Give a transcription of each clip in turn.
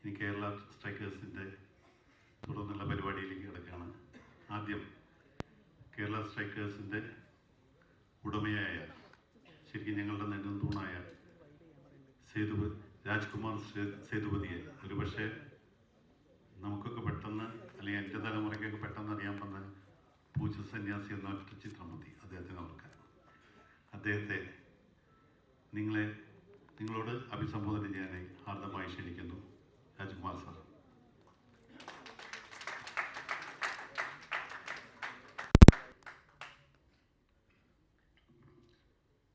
ഇനി കേരള സ്ട്രൈക്കേഴ്സിൻ്റെ തുടർന്നുള്ള പരിപാടിയിലേക്ക് കിടക്കുകയാണ്. ആദ്യം കേരള സ്ട്രൈക്കേഴ്സിൻ്റെ ഉടമയായ ശരിക്കും ഞങ്ങളുടെ നെടുന്തൂണായ രാജ്കുമാർ സേതുപതിയെ ഒരുപക്ഷെ നമുക്കൊക്കെ പെട്ടെന്ന് അല്ലെങ്കിൽ എൻ്റെ തലമുറയ്ക്കൊക്കെ പെട്ടെന്ന് അറിയാൻ വന്ന പൂജ സന്യാസി എന്ന ഒറ്റ ചിത്രം മതി അദ്ദേഹത്തിന് ഓർക്കാൻ. അദ്ദേഹത്തെ നിങ്ങളോട് അഭിസംബോധന ചെയ്യാനായി ഹാർദമായി ക്ഷണിക്കുന്നു. Rajkumar sir.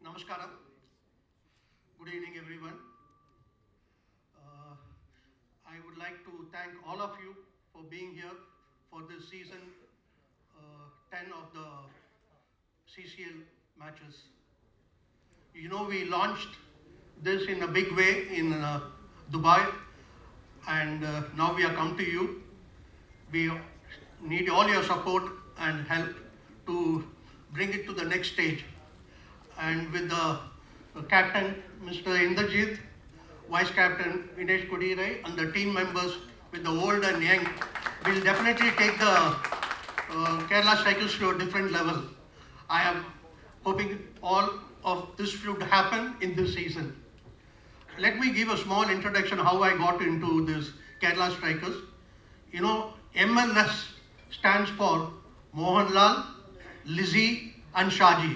Namaskaram. Good evening, everyone. I would like to thank all of you for being here for this season 10 of the CCL matches. You know, we launched this in a big way in Dubai, and now we have come to you. We need all your support and help to bring it to the next stage. And with the captain, Mr. Indrajit, vice captain Vinesh Kodirai, and the team members with the old and young, will definitely take the Kerala Strikers to a different level. I am hoping all of this should happen in this season. Let me give a small introduction how I got into this Kerala Strikers. You know, MLS stands for Mohanlal, Lizzie and Shaji.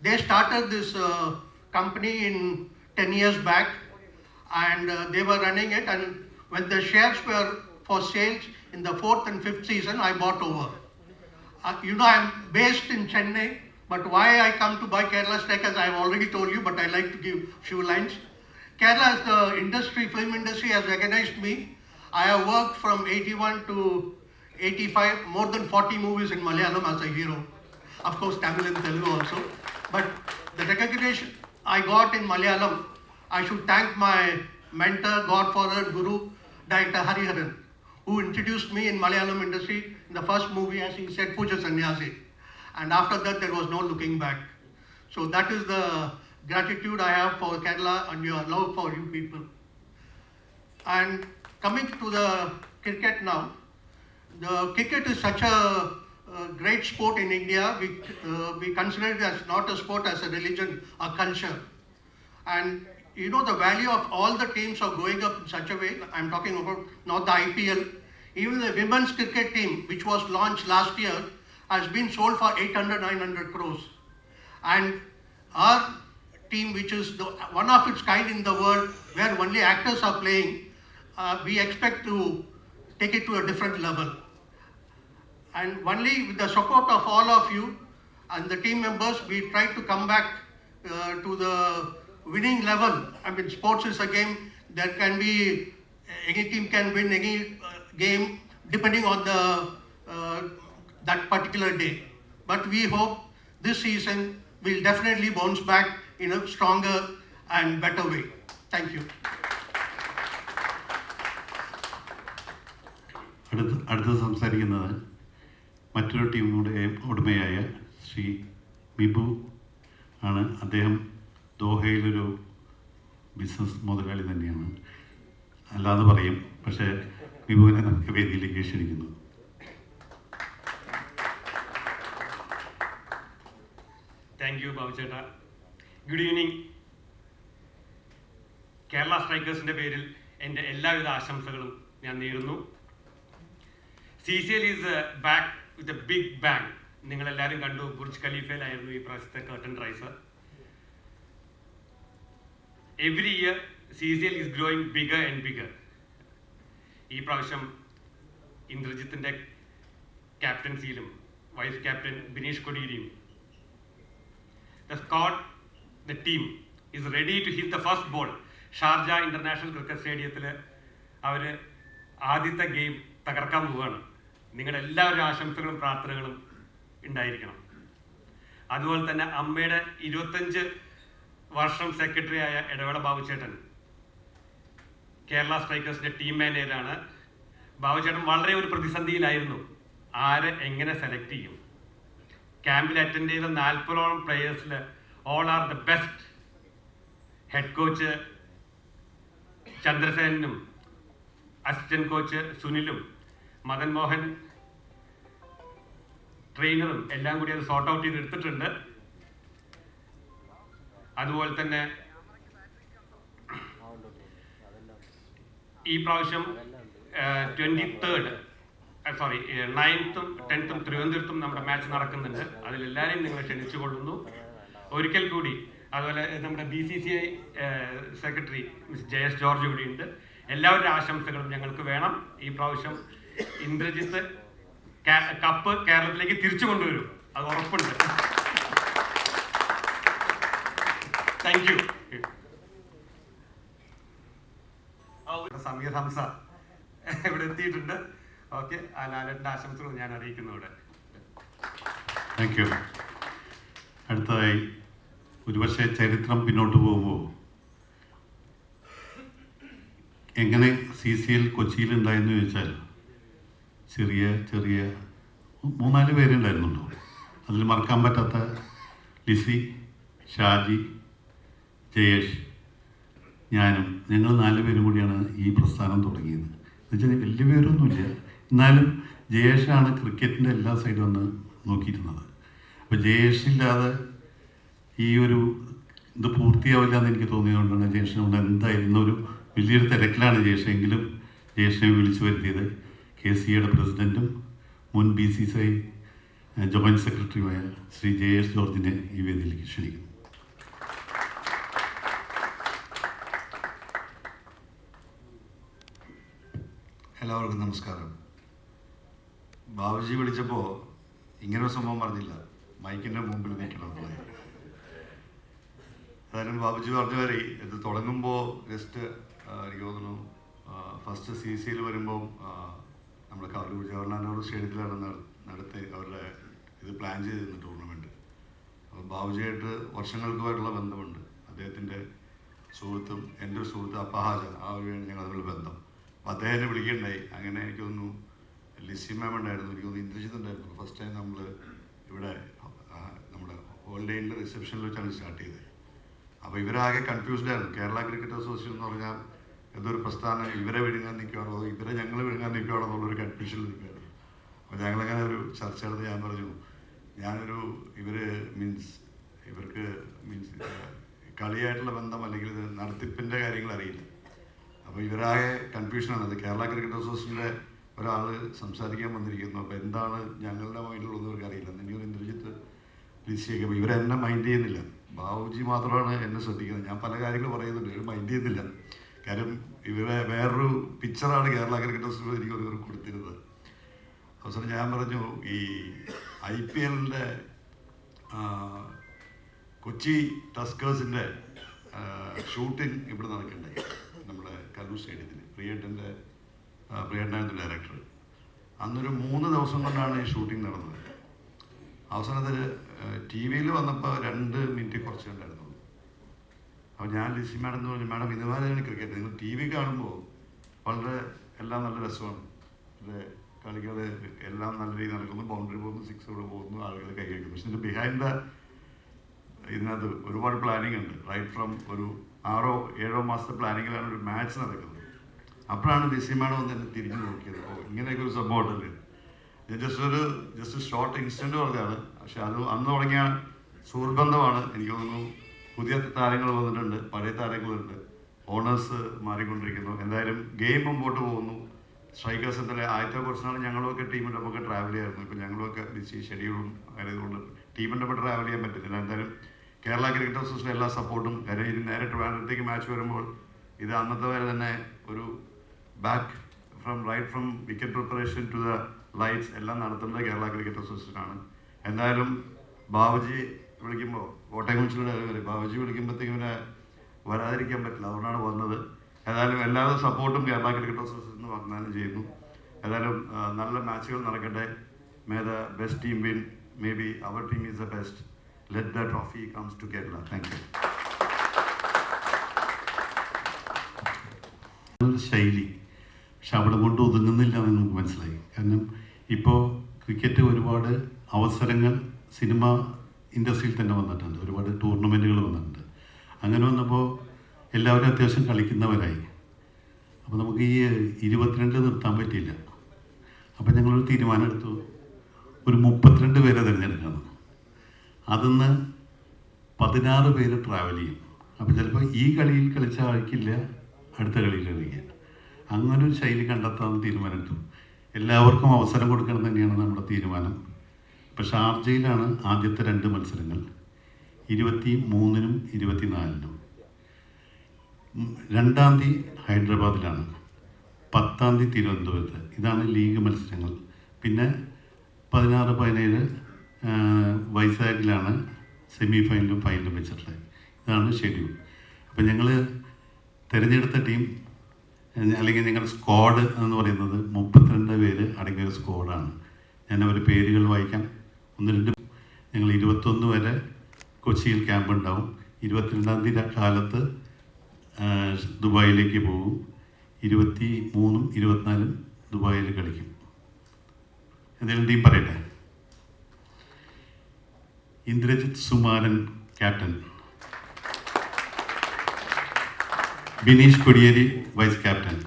They started this company in 10 years back, and they were running it, and when the shares were for sales in the 4th and 5th season, I bought over. You know, I'm based in Chennai, but why I come to buy Kerala Strikers, I've already told you, but I like to give few lines. Kerala, as the industry, film industry has recognized me. I have worked from 81 to 85, more than 40 movies in Malayalam as a hero. Of course, Tamil and Telugu also. But the recognition I got in Malayalam, I should thank my mentor, godfather, guru, Director Hariharan, who introduced me in Malayalam industry in the first movie, as he said, Puja Sannyasi. And after that, there was no looking back. So that is the gratitude I have for Kerala and your love for you people. And coming to the cricket now, the cricket is such a great sport in India. We consider it as not a sport, as a religion, a culture. And you know, the value of all the teams are going up in such a way. I'm talking about not the IPL. Even the women's cricket team, which was launched last year, has been sold for 800-900 crores. And our team, which is one of its kind in the world, where only actors are playing, we expect to take it to a different level. And only with the support of all of you and the team members, we try to come back to the winning level. I mean, sports is a game. There can be, any team can win any game depending on that particular day. But we hope this season will definitely bounce back in a stronger and better way. Thank you. അടുത്ത സംസാരിക്കുന്നത് മറ്റൊരു ടീമിനോട് ഉടമയായ ശ്രീ ബിബു ആണ്. അദ്ദേഹം ദോഹയിലൊരു business മുതലാളി തന്നെയാണ്, അല്ലാതെ പറയും. പക്ഷേ ബിബുവിനെ നമുക്ക് വേദിയിലേക്ക് ക്ഷണിക്കുന്നു. താങ്ക് യു ബാബു ചേട്ടാ. Good evening. കേരള സ്ട്രൈക്കേഴ്സിൻ്റെ പേരിൽ എൻ്റെ എല്ലാവിധ ആശംസകളും ഞാൻ നേരുന്നു. CCL is back with a big bang. നിങ്ങളെല്ലാവരും കണ്ടു, ബുർജ് ഖലീഫയിലായിരുന്നു ഈ പ്രാവശ്യത്തെ curtain raiser. Every year CCL is growing bigger and bigger. ഈ പ്രാവശ്യം ഇന്ദ്രജിത്തിൻ്റെ ക്യാപ്റ്റൻസിയിലും വൈസ് ക്യാപ്റ്റൻ ബിനീഷ് കൊടിയേരിയും the squad, the team is ready to hit the first ball. Sharjah international cricket സ്റ്റേഡിയത്തിൽ അവർ ആദ്യത്തെ ഗെയിം തകർക്കാൻ പോവുകയാണ്. നിങ്ങളുടെ എല്ലാവരും ആശംസകളും പ്രാർത്ഥനകളും ഉണ്ടായിരിക്കണം. അതുപോലെ തന്നെ അമ്മയുടെ 25 വർഷം സെക്രട്ടറി ആയ എടവേള ബാബുചേട്ടൻ കേരള സ്ട്രൈക്കേഴ്സിൻ്റെ ടീം മാനേജറാണ്. ബാബുചേട്ടൻ വളരെ ഒരു പ്രതിസന്ധിയിലായിരുന്നു, ആരെ എങ്ങനെ സെലക്ട് ചെയ്യും. ക്യാമ്പിൽ അറ്റൻഡ് ചെയ്ത 40ഓളം പ്ലെയേഴ്സിൽ all are the best. Head coach ചന്ദ്രസേനും അസിസ്റ്റന്റ് കോച്ച് സുനിലും മദൻ മോഹൻ ട്രെയിനറും എല്ലാം കൂടി അത് സോർട്ട് ഔട്ട് ചെയ്ത് എടുത്തിട്ടുണ്ട്. അതുപോലെ തന്നെ ഈ പ്രാവശ്യം 9th 10th തിരുവനന്തപുരത്തും നമ്മുടെ മാച്ച് നടക്കുന്നുണ്ട്. അതിലെല്ലാവരെയും നിങ്ങൾ ക്ഷണിച്ചു കൊള്ളുന്നു. ഒരിക്കൽ കൂടി അതുപോലെ നമ്മുടെ BCCI secretary miss Jayesh George കൂടിയുണ്ട്. എല്ലാവരുടെ ആശംസകളും ഞങ്ങൾക്ക് വേണം. ഈ പ്രാവശ്യം ഇന്ദ്രജിത്ത് കപ്പ് കേരളത്തിലേക്ക് തിരിച്ചു കൊണ്ടുവരും, അത് ഉറപ്പുണ്ട്. Thank you. സമീർ ഹംസ ഇവിടെ എത്തിയിട്ടുണ്ട്. ഓക്കെ, ആ ലാലേട്ടൻ്റെ ആശംസകൾ ഞാൻ അറിയിക്കുന്നു ഇവിടെ. Thank you. അടുത്തതായി ഒരുപക്ഷെ ചരിത്രം പിന്നോട്ട് പോകുമ്പോൾ എങ്ങനെ CCL കൊച്ചിയിലുണ്ടായെന്ന് ചോദിച്ചാൽ ചെറിയ 3-4 പേരുണ്ടായിരുന്നുള്ളൂ. അതിൽ മറക്കാൻ പറ്റാത്ത ലിസി, ഷാജി, ജയേഷ്, ഞാനും, ഞങ്ങൾ 4 പേരും കൂടിയാണ് ഈ പ്രസ്ഥാനം തുടങ്ങിയത്. എന്നുവെച്ചാൽ വലിയ പേരൊന്നുമില്ല, എന്നാലും ജയേഷാണ് ക്രിക്കറ്റിൻ്റെ എല്ലാ സൈഡും ഒന്ന് നോക്കിയിരുന്നത്. അപ്പോൾ ജയേഷില്ലാതെ ഈ ഒരു ഇത് പൂർത്തിയാവില്ല എന്ന് എനിക്ക് തോന്നിയതുകൊണ്ടാണ് ജയേഷിനോട് എന്തായിരുന്നു ഒരു വലിയൊരു തിരക്കിലാണ് ജയേഷ്. എങ്കിലും ജയേഷിനെ വിളിച്ചു വരുത്തിയത് KCAയുടെ പ്രസിഡൻറ്റും മുൻ BCCI ജോയിൻറ്റ് സെക്രട്ടറിയുമായ ശ്രീ ജയേഷ് ജോർജിനെ ഈ വേദിയിലേക്ക് ക്ഷണിക്കുന്നു. എല്ലാവർക്കും നമസ്കാരം. ബാബുജി വിളിച്ചപ്പോൾ ഇങ്ങനൊരു സംഭവം പറഞ്ഞില്ല, മൈക്കിൻ്റെ മുമ്പിൽ നിൽക്കണം. അതായത് ബാബുജി പറഞ്ഞ വരെ ഇത് തുടങ്ങുമ്പോൾ ജസ്റ്റ് എനിക്ക് തോന്നുന്നു ഫസ്റ്റ് CCL വരുമ്പോൾ നമ്മുടെ കവലൂർ ജവഹർലാൽ നെഹ്റു സ്റ്റേഡിയത്തിലാണ് നടത്തി അവരുടെ ഇത് പ്ലാൻ ചെയ്തിരുന്നു ടൂർണമെൻറ്റ്. അപ്പോൾ ബാബുജിയായിട്ട് വർഷങ്ങൾക്കുമായിട്ടുള്ള ബന്ധമുണ്ട്. അദ്ദേഹത്തിൻ്റെ സുഹൃത്തും എൻ്റെ ഒരു സുഹൃത്ത് അപ്പഹാജ, ആ വഴിയാണ് ഞങ്ങൾ തമ്മിലുള്ള ബന്ധം. അപ്പോൾ അദ്ദേഹത്തെ വിളിക്കണ്ടായി. അങ്ങനെ എനിക്ക് തോന്നുന്നു ലിസി മാം ഉണ്ടായിരുന്നു, എനിക്ക് തോന്നുന്നു ഇന്ദ്രജിത്ത് ഉണ്ടായിരുന്നു. ഫസ്റ്റ് ടൈം നമ്മൾ ഇവിടെ നമ്മുടെ ഹോളിഡേയിലെ റിസപ്ഷനിൽ വെച്ചാണ് സ്റ്റാർട്ട് ചെയ്തത്. അപ്പോൾ ഇവരാകെ കൺഫ്യൂസ്ഡ് ആയിരുന്നു. കേരള ക്രിക്കറ്റ് അസോസിയേഷൻ എന്ന് പറഞ്ഞാൽ എന്തൊരു പ്രസ്ഥാനം, ഇവരെ വിഴുങ്ങാൻ നിൽക്കുകയാണോ അതോ ഇവരെ ഞങ്ങൾ വിഴുങ്ങാൻ നിൽക്കുകയാണോ എന്നുള്ളൊരു കൺഫ്യൂഷനിൽ നിൽക്കുകയായിരുന്നു. അപ്പോൾ ഞങ്ങളങ്ങനെ ഒരു ചർച്ച നടത്തി. ഞാൻ പറഞ്ഞു, ഇവർക്ക് കളിയായിട്ടുള്ള ബന്ധം അല്ലെങ്കിൽ ഇത് നടത്തിപ്പിൻ്റെ കാര്യങ്ങൾ അറിയില്ല. അപ്പോൾ ഇവരാകെ കൺഫ്യൂഷനാണ്. അത് കേരള ക്രിക്കറ്റ് അസോസിയേഷൻ്റെ ഒരാൾ സംസാരിക്കാൻ വന്നിരിക്കുന്നു. അപ്പോൾ എന്താണ് ഞങ്ങളുടെ മൈൻഡിലുള്ളത് ഇവർക്ക് അറിയില്ല. എനിക്ക് ഇന്ദ്രജിത്ത്, ലിസിയൊക്കെ ഇവരെന്നെ മൈൻഡ് ചെയ്യുന്നില്ല. ബാബുജി മാത്രമാണ് എന്നെ ശ്രദ്ധിക്കുന്നത്. ഞാൻ പല കാര്യങ്ങൾ പറയുന്നുണ്ട്, ഇവർ മൈൻഡ് ചെയ്യുന്നില്ല. കാര്യം ഇവരെ വേറൊരു പിക്ചറാണ് കേരള ക്രിക്കറ്റ് അസോസിയേഷൻ എനിക്ക് ഇവർ കൊടുത്തിരുന്നത്. അവസരം ഞാൻ പറഞ്ഞു, ഈ IPLൻ്റെ കൊച്ചി ടസ്കേഴ്സിൻ്റെ ഷൂട്ടിംഗ് ഇവിടെ നടക്കണ്ടായി നമ്മുടെ കല്ലൂർ സ്റ്റേഡിയത്തിൽ. പ്രിയേട്ടനായിരുന്നു ഡയറക്ടർ. അന്നൊരു 3 ദിവസം കൊണ്ടാണ് ഈ ഷൂട്ടിംഗ് നടന്നത്. അവസാനത്തിൽ TV-യിൽ വന്നപ്പോൾ 2 മിനിറ്റ് കുറച്ച് ഉണ്ടായിരുന്നുള്ളൂ. അപ്പോൾ ഞാൻ ലിസി മാഡം എന്ന് പറഞ്ഞു, മാഡം ഇതുമാതിരിയാണ് ക്രിക്കറ്റ്, നിങ്ങൾ TV കാണുമ്പോൾ വളരെ എല്ലാം നല്ല രസമാണ്, കളികൾ എല്ലാം നല്ല രീതിയിൽ നടക്കുന്നു, ബൗണ്ടറി പോകുന്നു, സിക്സുകൾ പോകുന്നു, ആളുകൾ കൈവയ്ക്കുന്നു. പക്ഷെ ഇതിൻ്റെ ബിഹൈൻഡ് ഇതിനകത്ത് ഒരുപാട് പ്ലാനിങ് ഉണ്ട്. റൈറ്റ് ഫ്രം ഒരു 6-7 മാസത്തെ പ്ലാനിങ്ങിലാണ് ഒരു മാച്ച് നടക്കുന്നത്. അപ്പോഴാണ് ലിസി മാഡം ഒന്ന് എന്നെ തിരിഞ്ഞു നോക്കിയത്. ഇങ്ങനെയൊക്കെ ഒരു സംഭവം ഉണ്ടല്ലേ. ഞാൻ ജസ്റ്റ് ഷോർട്ട് ഇൻസ്റ്റൻറ്റ് പറഞ്ഞതാണ്. പക്ഷെ അത് അന്ന് തുടങ്ങിയ സുഹൃബന്ധമാണ്. എനിക്ക് തോന്നുന്നു പുതിയ താരങ്ങൾ വന്നിട്ടുണ്ട്, പഴയ താരങ്ങളുണ്ട്, ഓണേഴ്സ് മാറിക്കൊണ്ടിരിക്കുന്നു. എന്തായാലും ഗെയിം മുമ്പോട്ട് പോകുന്നു. സ്ട്രൈക്കേഴ്സ് എന്തായാലും ആദ്യത്തെ കുറച്ച് നാൾ ഞങ്ങളുമൊക്കെ ടീമിൻ്റെ ഒപ്പം ട്രാവൽ ചെയ്യായിരുന്നു. ഇപ്പം ഞങ്ങളുമൊക്കെ ബിസി ഷെഡ്യൂളും ആയതുകൊണ്ട് ടീമിൻ്റെ ഒപ്പം ട്രാവൽ ചെയ്യാൻ പറ്റുന്നില്ല. എന്തായാലും കേരള ക്രിക്കറ്റ് അസോസിയേഷൻ എല്ലാ സപ്പോർട്ടും. കാര്യം ഇത് നേരെ ട്രിവാൻഡ്രത്തേക്ക് മാച്ച് വരുമ്പോൾ ഇത് അന്നത്തെ വരെ തന്നെ ഒരു back right from wicket preparation to the lights എല്ലാം നടത്തുന്നത് കേരള ക്രിക്കറ്റ് അസോസിയേഷനാണ്. എന്തായാലും ബാബുജി വിളിക്കുമ്പോൾ കോട്ടയംകുറിച്ചിലൂടെ ബാബുജി വിളിക്കുമ്പോഴത്തേക്കും ഇവരെ വരാതിരിക്കാൻ പറ്റില്ല, അതുകൊണ്ടാണ് വന്നത്. ഏതായാലും എല്ലാവരും സപ്പോർട്ടും കേരള ക്രിക്കറ്റ് അസോസിയേഷൻ വാഗ്ദാനം ചെയ്യുന്നു. ഏതായാലും നല്ല മാച്ചുകൾ നടക്കട്ടെ. May the best team win. May be our team is the best. Let the trophy comes to Kerala. Thank you. ഒരു ശൈലി, പക്ഷെ അവിടെ കൊണ്ട് ഒതുങ്ങുന്നില്ല എന്ന് നമുക്ക് മനസ്സിലായി. കാരണം ഇപ്പോൾ ക്രിക്കറ്റ് ഒരുപാട് അവസരങ്ങൾ സിനിമ ഇൻഡസ്ട്രിയിൽ തന്നെ വന്നിട്ടുണ്ട്, ഒരുപാട് ടൂർണമെൻറ്റുകൾ വന്നിട്ടുണ്ട്. അങ്ങനെ വന്നപ്പോൾ എല്ലാവരും അത്യാവശ്യം കളിക്കുന്നവരായി. അപ്പോൾ നമുക്ക് ഈ 22 നിർത്താൻ പറ്റിയില്ല. അപ്പോൾ ഞങ്ങളൊരു തീരുമാനം എടുത്തു, ഒരു 32 പേരെ തിരഞ്ഞെടുക്കണം. അതിന്ന് 16 പേര് ട്രാവൽ ചെയ്യും. അപ്പോൾ ചിലപ്പോൾ ഈ കളിയിൽ കളിച്ച ആൾക്കില്ല അടുത്ത കളിയിൽ കളിക്കുക. അങ്ങനെ ഒരു ശൈലി കണ്ടെത്താമെന്ന് തീരുമാനമെടുത്തു. എല്ലാവർക്കും അവസരം കൊടുക്കണം തന്നെയാണ് നമ്മുടെ തീരുമാനം. ഇപ്പോൾ ഷാർജയിലാണ് ആദ്യത്തെ 2 മത്സരങ്ങൾ, 23-നും 24-നും. 2-ാം തീയതി ഹൈദരാബാദിലാണ്, 10-ാം തീയതി തിരുവനന്തപുരത്ത്. ഇതാണ് ലീഗ് മത്സരങ്ങൾ. പിന്നെ 16-17 വൈസാഖിലാണ് സെമി ഫൈനലും ഫൈനലും വെച്ചിട്ടുള്ളത്. ഇതാണ് ഷെഡ്യൂൾ. അപ്പോൾ ഞങ്ങൾ തിരഞ്ഞെടുത്ത ടീം അല്ലെങ്കിൽ ഞങ്ങളുടെ സ്ക്വാഡ് എന്ന് പറയുന്നത് 32 പേര് അടങ്ങിയ ഒരു സ്ക്വാഡാണ്. ഞാൻ അവരുടെ പേരുകൾ വായിക്കാം. 1-2 ഞങ്ങൾ 21 വരെ കൊച്ചിയിൽ ക്യാമ്പ് ഉണ്ടാവും. 22-ാം തീയതി കാലത്ത് ദുബായിലേക്ക് പോകും. 23-നും 24-നും ദുബായിൽ കളിക്കും. എന്തെങ്കിലും ടീം പറയട്ടെ. Indrajith Sumaran captain, Bineesh Kodiyeri vice captain,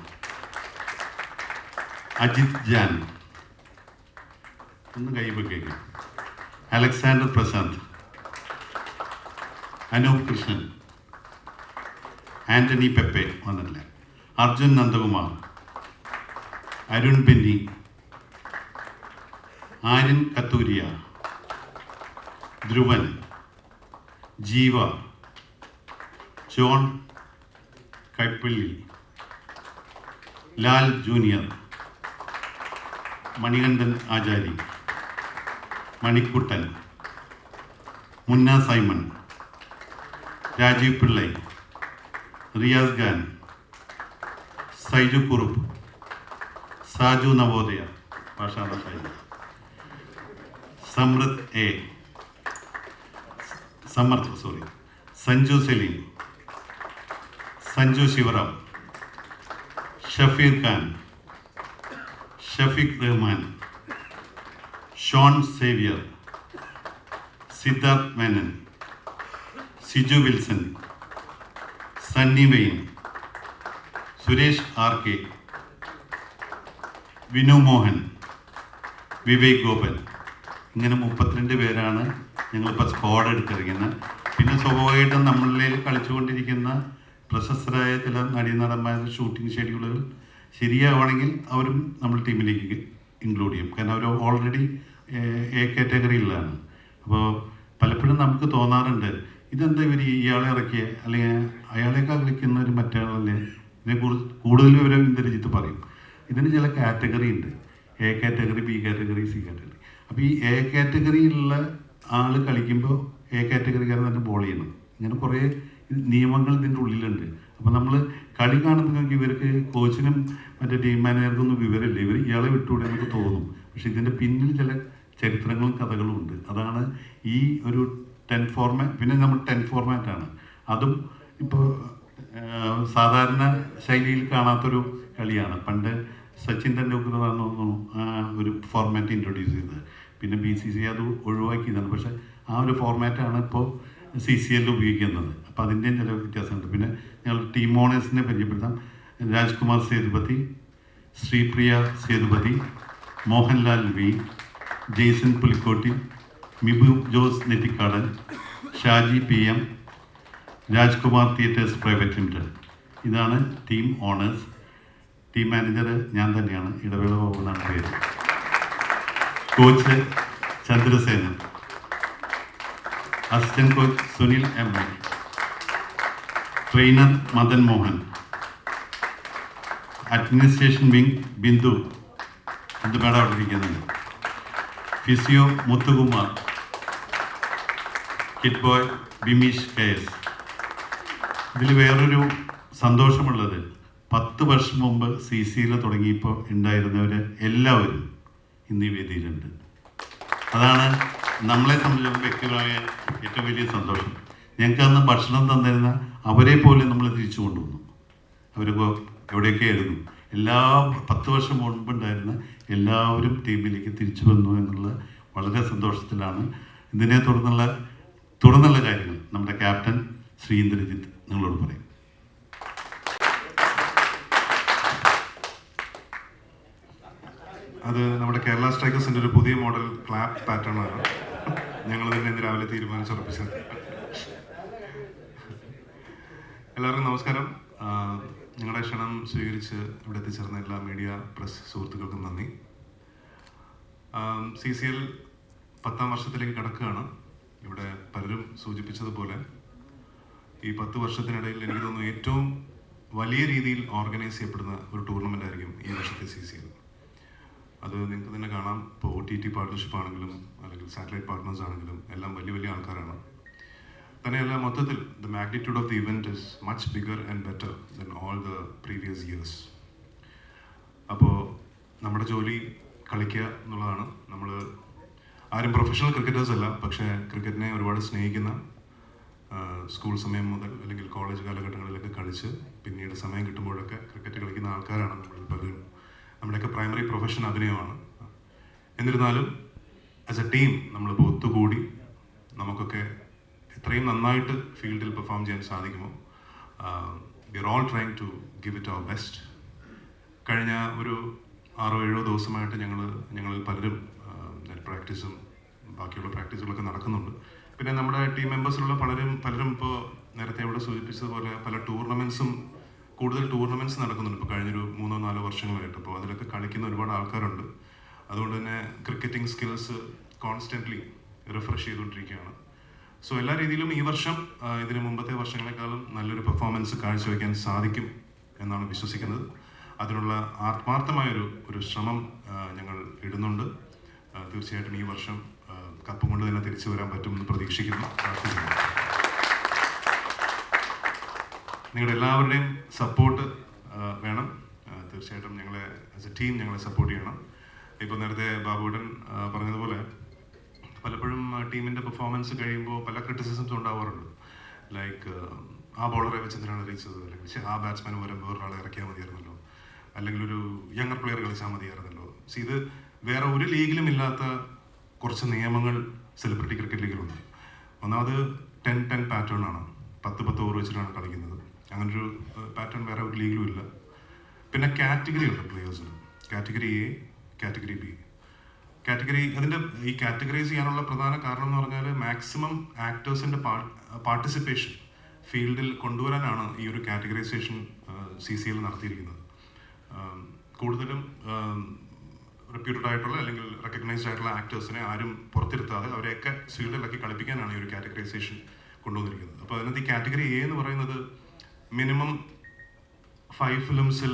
Ajith Jan, ഒന്ന് കൈവയ്ക്കും, അലക്സാണ്ടർ പ്രശാന്ത്, അനൂപ് കൃഷ്ണൻ, ആൻ്റണി പെപ്പെ വന്നിട്ടില്ല, Arjun Nandakumar, Arun Benny, Aryan Kathuria, Dhruvan, Jeeva, John Kaippally, Lal junior, Manikandan Achari, Manikuttan, Munna Simon, Rajeev Pillai, Riyaz Khan, Saiju Kurup, Saju Navodaya, Pashada Saiju, Sanju Saleem, Sanju Sivaram, Shafeer Khan, Shafeeq Rahman, Shone Xavier, Siddharth Menon, Siju Wilson, Sunny Wayne, Suresh R K, Vinu Mohan, Vivek Gopan. ഇങ്ങനെ 32 പേരാണ് ഞങ്ങളിപ്പോൾ സ്ക്വാഡ് എടുത്തിരിക്കുന്നത്. പിന്നെ സ്വാഭാവികമായിട്ടും നമ്മളിൽ കളിച്ചുകൊണ്ടിരിക്കുന്ന പ്രശസ്തരായ ചില നടീനടന്മാരുടെ ഷൂട്ടിംഗ് ഷെഡ്യൂളുകൾ ശരിയാവുകയാണെങ്കിൽ അവരും നമ്മൾ ടീമിലേക്ക് ഇൻക്ലൂഡ് ചെയ്യും. കാരണം അവർ ഓൾറെഡി എ കാറ്റഗറിയിലാണ്. അപ്പോൾ പലപ്പോഴും നമുക്ക് തോന്നാറുണ്ട്, ഇതെന്താ ഇവർ ഇയാളെ ഇറക്കിയ അല്ലെങ്കിൽ അയാളേക്കാൾ കളിക്കുന്ന ഒരു മറ്റാളല്ലേ. കൂടുതൽ വിവരം ഇന്ദ്രജിത്ത് പറയും. ഇതിന് ചില കാറ്റഗറി ഉണ്ട്, A category, B category, C category. അപ്പോൾ ഈ എ കാറ്റഗറിയിലുള്ള ആൾ കളിക്കുമ്പോൾ എ കാറ്റഗറിക്കാരൻ തന്നെ ബോൾ ചെയ്യണം. ഇങ്ങനെ കുറേ നിയമങ്ങൾ ഇതിൻ്റെ ഉള്ളിലുണ്ട്. അപ്പോൾ നമ്മൾ കളി കാണുമ്പോൾ ഇവർക്ക് കോച്ചിനും മറ്റേ ടീം മാനേജർക്കൊന്നും വിവരമില്ല, ഇവർ ഇയാളെ വിട്ടുകൂടെ എന്നൊക്കെ തോന്നും. പക്ഷെ ഇതിൻ്റെ പിന്നിൽ ചില ചരിത്രങ്ങളും കഥകളും ഉണ്ട്. അതാണ് ഈ ഒരു 10 ഫോർമാറ്റ്. പിന്നെ നമ്മൾ 10 ഫോർമാറ്റാണ്. അതും ഇപ്പോൾ സാധാരണ ശൈലിയിൽ കാണാത്തൊരു കളിയാണ്. പണ്ട് സച്ചിൻ ടെണ്ടുൽക്കറാണെന്ന് തോന്നുന്നു ഒരു ഫോർമാറ്റ് ഇൻട്രൊഡ്യൂസ് ചെയ്തത്. പിന്നെ BCCI അത് ഒഴിവാക്കിയതാണ്. പക്ഷേ ആ ഒരു ഫോർമാറ്റാണ് ഇപ്പോൾ CCL ഉപയോഗിക്കുന്നത്. അപ്പോൾ അതിൻ്റെയും ചില വ്യത്യാസമുണ്ട്. പിന്നെ ഞങ്ങൾ ടീം ഓണേഴ്സിനെ പരിചയപ്പെടുത്താം. Rajkumar Sethupathi, Sripriya Sethupathi, Mohanlal V, Jaison Pulikkotti, Mibu Jose Nettikadan, Shaji PM, Rajkumar theatres private limited. ഇതാണ് ടീം ഓണേഴ്സ്. ടീം മാനേജർ ഞാൻ തന്നെയാണ്, ഇടവേള ബാബു എന്നാണ് പേര്. Coach Chandrasenan, assistant coach Sunil MA, trainer Madan Mohan, administration wing Bindu, അത് മേഡം അവിടെ ഇരിക്കുന്നുണ്ട്, physio Muthukumar, kid boy Bimeesh KS. ഇതിൽ വേറൊരു സന്തോഷമുള്ളത്, 10 വർഷം മുമ്പ് CCL തുടങ്ങിയപ്പോൾ ഉണ്ടായിരുന്നവർ എല്ലാവരും ഇന്ന് ഈ വേദിയിലുണ്ട്. അതാണ് നമ്മളെ സംബന്ധിച്ചിടത്തോളം വ്യക്തിപരമായ ഏറ്റവും വലിയ സന്തോഷം. ഞങ്ങൾക്ക് അന്ന് ഭക്ഷണം തന്നിരുന്ന അവരെ പോലെ നമ്മൾ തിരിച്ചു കൊണ്ടുവന്നു. അവരൊക്കെ എവിടെയൊക്കെയായിരുന്നു. എല്ലാ 10 വർഷം മുൻപുണ്ടായിരുന്ന എല്ലാവരും ടീമിലേക്ക് തിരിച്ചു വന്നു എന്നുള്ള വളരെ സന്തോഷത്തിലാണ്. ഇതിനെ തുടർന്നുള്ള കാര്യങ്ങൾ നമ്മുടെ ക്യാപ്റ്റൻ ശ്രീ ഇന്ദ്രജിത്ത് നിങ്ങളോട് പറയും. അത് നമ്മുടെ കേരള സ്ട്രൈക്കേഴ്സിൻ്റെ ഒരു പുതിയ മോഡൽ ക്ലാപ്പ് പാറ്റേൺ ആണ്. ഞങ്ങൾ തന്നെ ഇന്ന് രാവിലെ തീരുമാനിച്ചുറപ്പിച്ചത്. എല്ലാവർക്കും നമസ്കാരം. ഞങ്ങളുടെ ക്ഷണം സ്വീകരിച്ച് ഇവിടെ എത്തിച്ചേർന്ന എല്ലാ മീഡിയ പ്രസ് സുഹൃത്തുക്കൾക്കും നന്ദി. CCL 10ാം വർഷത്തിലേക്ക് കടക്കുകയാണ്. ഇവിടെ പലരും സൂചിപ്പിച്ചതുപോലെ ഈ 10 വർഷത്തിനിടയിൽ എനിക്ക് തോന്നുന്നു ഏറ്റവും വലിയ രീതിയിൽ ഓർഗനൈസ് ചെയ്യപ്പെടുന്ന ഒരു ടൂർണമെൻ്റ് ആയിരിക്കും ഈ വർഷത്തെ CCL. അത് നിങ്ങൾക്ക് തന്നെ കാണാം. ഇപ്പോൾ OTT പാർട്ട്ണർഷിപ്പ് ആണെങ്കിലും അല്ലെങ്കിൽ സാറ്റലൈറ്റ് പാർട്ട്നേഴ്സ് ആണെങ്കിലും എല്ലാം വലിയ വലിയ ആൾക്കാരാണ്. തന്നെയല്ല, മൊത്തത്തിൽ the magnitude of the event is much bigger and better than all the previous years. അപ്പോൾ നമ്മുടെ ജോലി കളിക്കുക എന്നുള്ളതാണ്. നമ്മൾ ആരും പ്രൊഫഷണൽ ക്രിക്കറ്റേഴ്സ് അല്ല, പക്ഷേ ക്രിക്കറ്റിനെ ഒരുപാട് സ്നേഹിക്കുന്ന, സ്കൂൾ സമയം മുതൽ അല്ലെങ്കിൽ കോളേജ് കാലഘട്ടങ്ങളിലൊക്കെ കളിച്ച് പിന്നീട് സമയം കിട്ടുമ്പോഴൊക്കെ ക്രിക്കറ്റ് കളിക്കുന്ന ആൾക്കാരാണ് നമ്മൾ പലരും. നമ്മുടെയൊക്കെ പ്രൈമറി പ്രൊഫഷൻ അഭിനയമാണ്. എന്നിരുന്നാലും ആസ് എ ടീം നമ്മളിപ്പോൾ ഒത്തുകൂടി നമുക്കൊക്കെ എത്രയും നന്നായിട്ട് ഫീൽഡിൽ പെർഫോം ചെയ്യാൻ സാധിക്കുമോ we are all trying to give it our best. കഴിഞ്ഞ ഒരു 6-7 ദിവസമായിട്ട് ഞങ്ങളിൽ പലരും നെറ്റ് പ്രാക്ടീസും ബാക്കിയുള്ള പ്രാക്ടീസുകളൊക്കെ നടക്കുന്നുണ്ട്. പിന്നെ നമ്മുടെ ടീം മെമ്പേഴ്സിലുള്ള പലരും ഇപ്പോൾ നേരത്തെ ഇവിടെ സൂചിപ്പിച്ചതുപോലെ പല കൂടുതൽ ടൂർണമെൻറ്റ്സ് നടക്കുന്നുണ്ട് ഇപ്പോൾ കഴിഞ്ഞൊരു 3-4 വർഷങ്ങളായിട്ട്. അപ്പോൾ അതിലൊക്കെ കളിക്കുന്ന ഒരുപാട് ആൾക്കാരുണ്ട്. അതുകൊണ്ട് തന്നെ ക്രിക്കറ്റിംഗ് സ്കിൽസ് കോൺസ്റ്റൻ്റ്ലി റിഫ്രഷ് ചെയ്തുകൊണ്ടിരിക്കുകയാണ്. സോ എല്ലാ രീതിയിലും ഈ വർഷം ഇതിന് മുമ്പത്തെ വർഷങ്ങളെക്കാളും നല്ലൊരു പെർഫോമൻസ് കാഴ്ചവെക്കാൻ സാധിക്കും എന്നാണ് വിശ്വസിക്കുന്നത്. അതിനുള്ള ആത്മാർത്ഥമായൊരു ശ്രമം ഞങ്ങൾ ഇടുന്നുണ്ട്. തീർച്ചയായിട്ടും ഈ വർഷം കപ്പും കൊണ്ട് തന്നെ തിരിച്ചു വരാൻ പറ്റുമെന്ന് പ്രതീക്ഷിക്കുന്നു, പ്രാർത്ഥിക്കുന്നു. നിങ്ങളുടെ എല്ലാവരുടെയും സപ്പോർട്ട് വേണം. തീർച്ചയായിട്ടും ഞങ്ങളെ ആസ് എ ടീം ഞങ്ങളെ സപ്പോർട്ട് ചെയ്യണം. ഇപ്പോൾ നേരത്തെ ബാബുവേട്ടൻ പറഞ്ഞതുപോലെ പലപ്പോഴും ടീമിൻ്റെ പെർഫോമൻസ് കഴിയുമ്പോൾ പല ക്രിറ്റിസിസംസ് ഉണ്ടാവാറുണ്ട്. ലൈക്ക് ആ ബോളറെ വെച്ച് എന്തിനാണ് അറിയിച്ചത്, അല്ലെങ്കിൽ ആ ബാറ്റ്സ്മാൻ വേറൊരാളെ ഇറക്കിയാൽ മതിയായിരുന്നല്ലോ, അല്ലെങ്കിൽ ഒരു യങ്ങർ പ്ലെയർ കളിച്ചാൽ മതിയായിരുന്നല്ലോ. ഇത് വേറെ ഒരു ലീഗിലും ഇല്ലാത്ത കുറച്ച് നിയമങ്ങൾ സെലിബ്രിറ്റി ക്രിക്കറ്റ് ലീഗിലുണ്ട്. ഒന്നാമത് 10-10 പാറ്റേൺ ആണ്. 10 ഓവർ വെച്ചിട്ടാണ് കളിക്കുന്നത്. അങ്ങനൊരു പാറ്റേൺ വേറെ ഒരു ലീഗിലും ഇല്ല. പിന്നെ കാറ്റഗറി ഉണ്ട് പ്ലെയേഴ്സിന്. Category A, category B. അതിൻ്റെ ഈ കാറ്റഗറൈസ് ചെയ്യാനുള്ള പ്രധാന കാരണം എന്ന് പറഞ്ഞാൽ മാക്സിമം ആക്ടേഴ്സിൻ്റെ പാർട്ടിസിപ്പേഷൻ ഫീൽഡിൽ കൊണ്ടുവരാനാണ് ഈ ഒരു കാറ്റഗറൈസേഷൻ CCL നടത്തിയിരിക്കുന്നത്. കൂടുതലും റെപ്യൂട്ടഡ് ആയിട്ടുള്ള അല്ലെങ്കിൽ റെക്കഗ്നൈസ്ഡ് ആയിട്ടുള്ള ആക്ടേഴ്സിനെ ആരും പുറത്തിരുത്താതെ അവരെയൊക്കെ ഫീൽഡിലാക്കി കളിപ്പിക്കാനാണ് ഈ ഒരു കാറ്റഗറൈസേഷൻ കൊണ്ടുവന്നിരിക്കുന്നത്. അപ്പോൾ അതിനകത്ത് ഈ കാറ്റഗറി A എന്ന് പറയുന്നത് മിനിമം 5 ഫിലിംസിൽ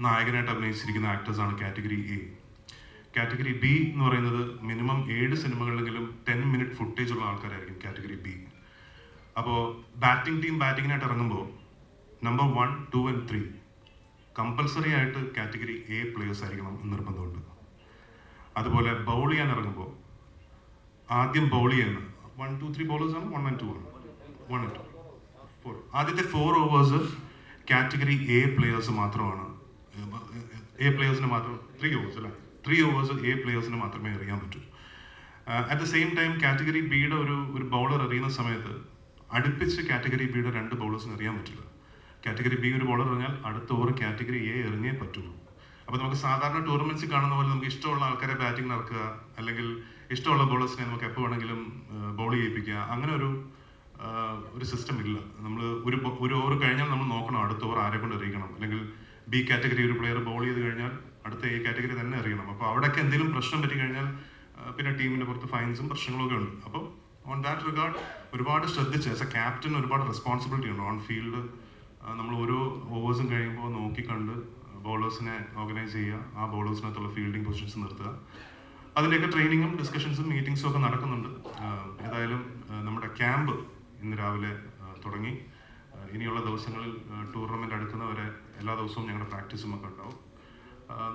നായകനായിട്ട് അഭിനയിച്ചിരിക്കുന്ന ആക്ടേഴ്സാണ് കാറ്റഗറി A. കാറ്റഗറി B എന്ന് പറയുന്നത് മിനിമം 7 സിനിമകളിലെങ്കിലും 10 മിനിറ്റ് ഫുട്ടേജ് ഉള്ള ആൾക്കാരായിരിക്കും കാറ്റഗറി B. അപ്പോൾ ബാറ്റിങ്ങിനായിട്ട് ഇറങ്ങുമ്പോൾ നമ്പർ 1, 2 and 3 കമ്പൽസറി ആയിട്ട് കാറ്റഗറി A പ്ലേയേഴ്സ് ആയിരിക്കണം എന്ന് നിർബന്ധമുണ്ട്. അതുപോലെ ബൗൾ ചെയ്യാൻ ഇറങ്ങുമ്പോൾ ആദ്യം ബൗൾ ചെയ്യുന്നത് 1, 2, 3 ബോളേഴ്സാണ്. 1 and 2 ആണ്. 1 and 2, 4. ആദ്യത്തെ 4 ഓവേഴ്സ് കാറ്റഗറി A പ്ലേയേഴ്സ് മാത്രമാണ്. പ്ലേയേഴ്സിന് മാത്രം 3 ഓവേഴ്സ് അല്ലേ, 3 ഓവേഴ്സ് A പ്ലേയേഴ്സിന് മാത്രമേ എറിയാൻ പറ്റൂ. At the same time category Bയുടെ ഒരു ബൗളർ എറിയുന്ന സമയത്ത് അടുപ്പിച്ച് കാറ്റഗറി Bയുടെ 2 ബൗളേഴ്സിന് എറിയാൻ പറ്റില്ല. കാറ്റഗറി B ഒരു ബോളർ എറിഞ്ഞാൽ അടുത്ത ഓവർ കാറ്റഗറി A എറിഞ്ഞേ പറ്റുള്ളൂ. അപ്പോൾ നമുക്ക് സാധാരണ ടൂർണമെന്റ്സിൽ കാണുന്ന പോലെ നമുക്ക് ഇഷ്ടമുള്ള ആൾക്കാരെ ബാറ്റിംഗ് നടക്കുക, അല്ലെങ്കിൽ ഇഷ്ടമുള്ള ബോളേഴ്സിനെ നമുക്ക് എപ്പോൾ വേണമെങ്കിലും ബോൾ ചെയ്യിപ്പിക്കുക, അങ്ങനെ ഒരു സിസ്റ്റം ഇല്ല. നമ്മൾ ഒരു ഓവർ കഴിഞ്ഞാൽ നമ്മൾ നോക്കണം അടുത്ത ഓവർ ആരെ കൊണ്ട് എറിയിക്കണം, അല്ലെങ്കിൽ B കാറ്റഗറി ഒരു പ്ലെയർ ബോൾ ചെയ്ത് കഴിഞ്ഞാൽ അടുത്ത A കാറ്റഗറി തന്നെ എറിയണം. അപ്പോൾ അവിടെയൊക്കെ എന്തെങ്കിലും പ്രശ്നം പറ്റി കഴിഞ്ഞാൽ പിന്നെ ടീമിൻ്റെ പുറത്ത് ഫൈൻസും പ്രശ്നങ്ങളൊക്കെ ഉണ്ട്. അപ്പോൾ ഓൺ ദാറ്റ് റിഗാർഡ് ഒരുപാട് ശ്രദ്ധിച്ച് ആസ് എ ക്യാപ്റ്റൻ ഒരുപാട് റെസ്പോൺസിബിലിറ്റി ഉണ്ട്. ഓൺ ഫീൽഡ് നമ്മൾ ഓരോ ഓവേഴ്സും കഴിയുമ്പോൾ നോക്കിക്കണ്ട് ബോളേഴ്സിനെ ഓർഗനൈസ് ചെയ്യുക, ആ ബോളേഴ്സിനകത്തുള്ള ഫീൽഡിംഗ് പൊസിഷൻസ് നിർത്തുക. അതിൻ്റെയൊക്കെ ട്രെയിനിങ്ങും ഡിസ്കഷൻസും മീറ്റിംഗ്സും ഒക്കെ നടക്കുന്നുണ്ട്. ഏതായാലും നമ്മുടെ ക്യാമ്പ് ഇന്ന് രാവിലെ തുടങ്ങി. ഇനിയുള്ള ദിവസങ്ങളിൽ ടൂർണമെൻ്റ് അടുക്കുന്നവരെ എല്ലാ ദിവസവും ഞങ്ങളുടെ പ്രാക്ടീസും ഒക്കെ ഉണ്ടാവും.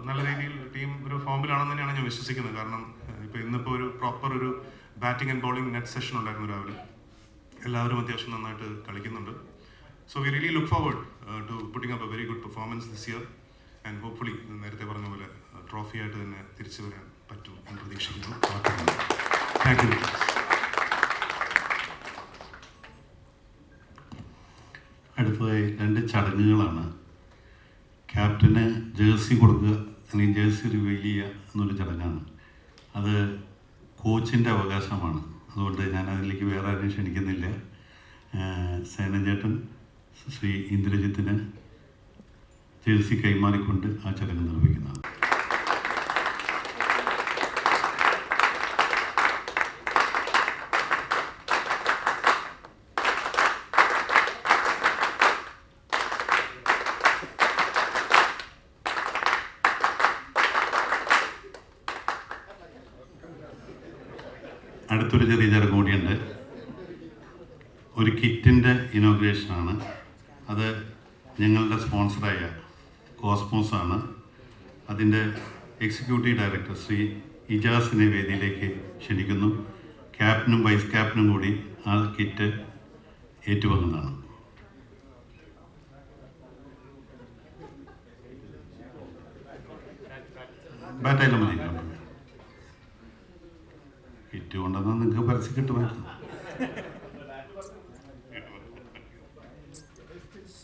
നല്ല രീതിയിൽ ടീം ഒരു ഫോമിലാണെന്ന് തന്നെയാണ് ഞാൻ വിശ്വസിക്കുന്നത്. കാരണം ഇന്നിപ്പോൾ ഒരു പ്രോപ്പർ ഒരു batting and bowling net session ഉണ്ടായിരുന്നു രാവിലെ. എല്ലാവരും അത്യാവശ്യം നന്നായിട്ട് കളിക്കുന്നുണ്ട്. So we really look forward to putting up a very good performance this year, and hopefully നേരത്തെ പറഞ്ഞ പോലെ ട്രോഫി ആയിട്ട് തന്നെ തിരിച്ചു വരാൻ പറ്റും എന്ന് പ്രതീക്ഷിക്കുന്നു. Thank you. അടുത്തതായി 2 ചടങ്ങുകളാണ്. ക്യാപ്റ്റന് ജേഴ്സി കൊടുക്കുക അല്ലെങ്കിൽ ജേഴ്സി റിവീൽ ചെയ്യുക എന്നൊരു ചടങ്ങാണ്. അത് കോച്ചിൻ്റെ അവകാശമാണ്. അതുകൊണ്ട് ഞാൻ അതിലേക്ക് വേറെ ആരെയും ക്ഷണിക്കുന്നില്ല. സേനചേട്ടൻ ശ്രീ ഇന്ദ്രജിത്തിന് ജേഴ്സി കൈമാറിക്കൊണ്ട് ആ ചടങ്ങ് നിർവഹിക്കുന്നതാണ്. അടുത്തൊരു ചെറിയ ചടങ്ങ് കൂടിയുണ്ട്. ഒരു കിറ്റിൻ്റെ ഇനോഗ്രേഷനാണ്. അത് ഞങ്ങളുടെ സ്പോൺസറായ കോസ്മോസ് ആണ്. അതിൻ്റെ എക്സിക്യൂട്ടീവ് ഡയറക്ടർ ശ്രീ ഇജാസിനെ വേദിയിലേക്ക് ക്ഷണിക്കുന്നു. ക്യാപ്റ്റനും വൈസ് ക്യാപ്റ്റനും കൂടി ആ കിറ്റ് ഏറ്റുവാങ്ങുന്നതാണ്. ബാറ്റായാലും മതി. കിറ്റ് കൊണ്ടുവന്നാൽ നിങ്ങൾക്ക് പരസ്യം കിട്ടുമായിരുന്നു.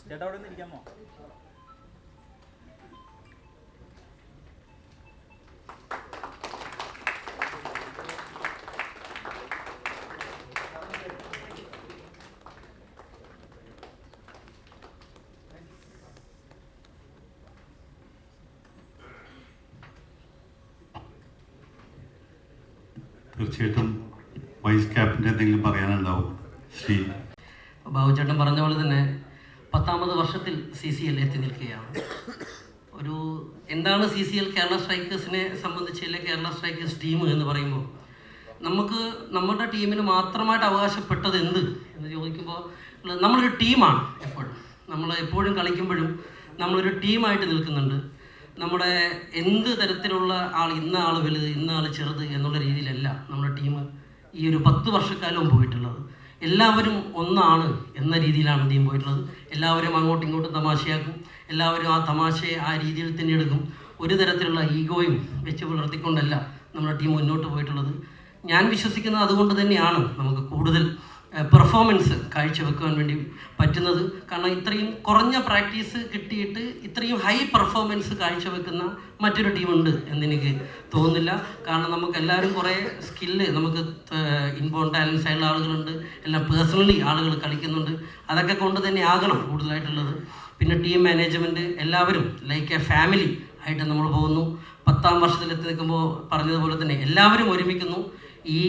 ചേട്ടാ അവിടെ ഇരിക്കാമോ? തീർച്ചയായിട്ടും വൈസ് ക്യാപ്റ്റൻ്റെ എന്തെങ്കിലും പറയാനുണ്ടാവും. ശ്രീ ബാബുചേട്ടൻ പറഞ്ഞ പോലെ തന്നെ 10ാമത് വർഷത്തിൽ CCL എത്തി നിൽക്കുകയാണ്. ഒരു എന്താണ് CCL കേരള സ്ട്രൈക്കേഴ്സിനെ സംബന്ധിച്ച്, അല്ലെങ്കിൽ കേരള സ്ട്രൈക്കേഴ്സ് ടീം എന്ന് പറയുമ്പോൾ നമുക്ക് നമ്മുടെ ടീമിന് മാത്രമായിട്ട് അവകാശപ്പെട്ടത് എന്ത് എന്ന് ചോദിക്കുമ്പോൾ നമ്മളൊരു ടീമാണ്. എപ്പോഴും കളിക്കുമ്പോഴും നമ്മളൊരു ടീമായിട്ട് നിൽക്കുന്നുണ്ട്. നമ്മുടെ എന്ത് തരത്തിലുള്ള ഇന്ന ആൾ വലുത്, ഇന്ന ആൾ ചെറുത് എന്നുള്ള രീതിയിലല്ല നമ്മുടെ ടീം ഈ ഒരു 10 വർഷക്കാലവും പോയിട്ടുള്ളത്. എല്ലാവരും ഒന്നാണ് എന്ന രീതിയിലാണ് ടീം പോയിട്ടുള്ളത്. എല്ലാവരും അങ്ങോട്ടും ഇങ്ങോട്ടും തമാശയാക്കും. എല്ലാവരും ആ തമാശയെ ആ രീതിയിൽ തന്നെ എടുക്കും. ഒരു തരത്തിലുള്ള ഈഗോയും വെച്ച് പുലർത്തിക്കൊണ്ടല്ല നമ്മുടെ ടീം മുന്നോട്ട് പോയിട്ടുള്ളത്. ഞാൻ വിശ്വസിക്കുന്നത് അതുകൊണ്ട് തന്നെയാണ് നമുക്ക് കൂടുതൽ പെർഫോമൻസ് കാഴ്ചവെക്കുവാൻ വേണ്ടി പറ്റുന്നത്. കാരണം ഇത്രയും കുറഞ്ഞ പ്രാക്ടീസ് കിട്ടിയിട്ട് ഇത്രയും ഹൈ പെർഫോമൻസ് കാഴ്ചവെക്കുന്ന മറ്റൊരു ടീമുണ്ട് എന്നെനിക്ക് തോന്നുന്നില്ല. കാരണം നമുക്ക് എല്ലാവരും കുറേ സ്കില്ല്, നമുക്ക് ഇൻബോൺ ടാലൻസ് ആയുള്ള ആളുകളുണ്ട്, എല്ലാം പേഴ്സണലി ആളുകൾ കളിക്കുന്നുണ്ട്. അതൊക്കെ കൊണ്ട് തന്നെ ആകണം കൂടുതലായിട്ടുള്ളത്. പിന്നെ ടീം മാനേജ്മെൻറ്റ് എല്ലാവരും ലൈക്ക് എ ഫാമിലി ആയിട്ട് നമ്മൾ പോകുന്നു. 10ാം വർഷത്തിലെത്തി നിൽക്കുമ്പോൾ പറഞ്ഞതുപോലെ തന്നെ എല്ലാവരും ഒരുമിക്കുന്നു. ഈ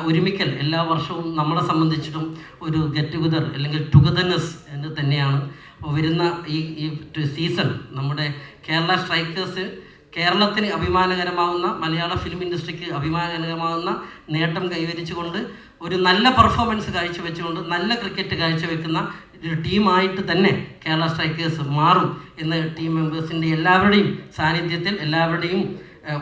ഒരുമിക്കൽ എല്ലാ വർഷവും നമ്മളെ സംബന്ധിച്ചിട്ടും ഒരു ഗെറ്റ് ടുഗദർ അല്ലെങ്കിൽ ടുഗദർനെസ് എന്ന് തന്നെയാണ്. അപ്പോൾ വരുന്ന ഈ സീസൺ നമ്മുടെ കേരള സ്ട്രൈക്കേഴ്സ് കേരളത്തിന് അഭിമാനകരമാകുന്ന, മലയാള ഫിലിം ഇൻഡസ്ട്രിക്ക് അഭിമാനകരമാകുന്ന നേട്ടം കൈവരിച്ചുകൊണ്ട് ഒരു നല്ല പെർഫോമൻസ് കാഴ്ചവെച്ചുകൊണ്ട് നല്ല ക്രിക്കറ്റ് കാഴ്ചവെക്കുന്ന ഒരു ടീമായിട്ട് തന്നെ കേരള സ്ട്രൈക്കേഴ്സ് മാറും എന്ന് ടീം മെമ്പേഴ്സിൻ്റെ എല്ലാവരുടെയും സാന്നിധ്യത്തിൽ, എല്ലാവരുടെയും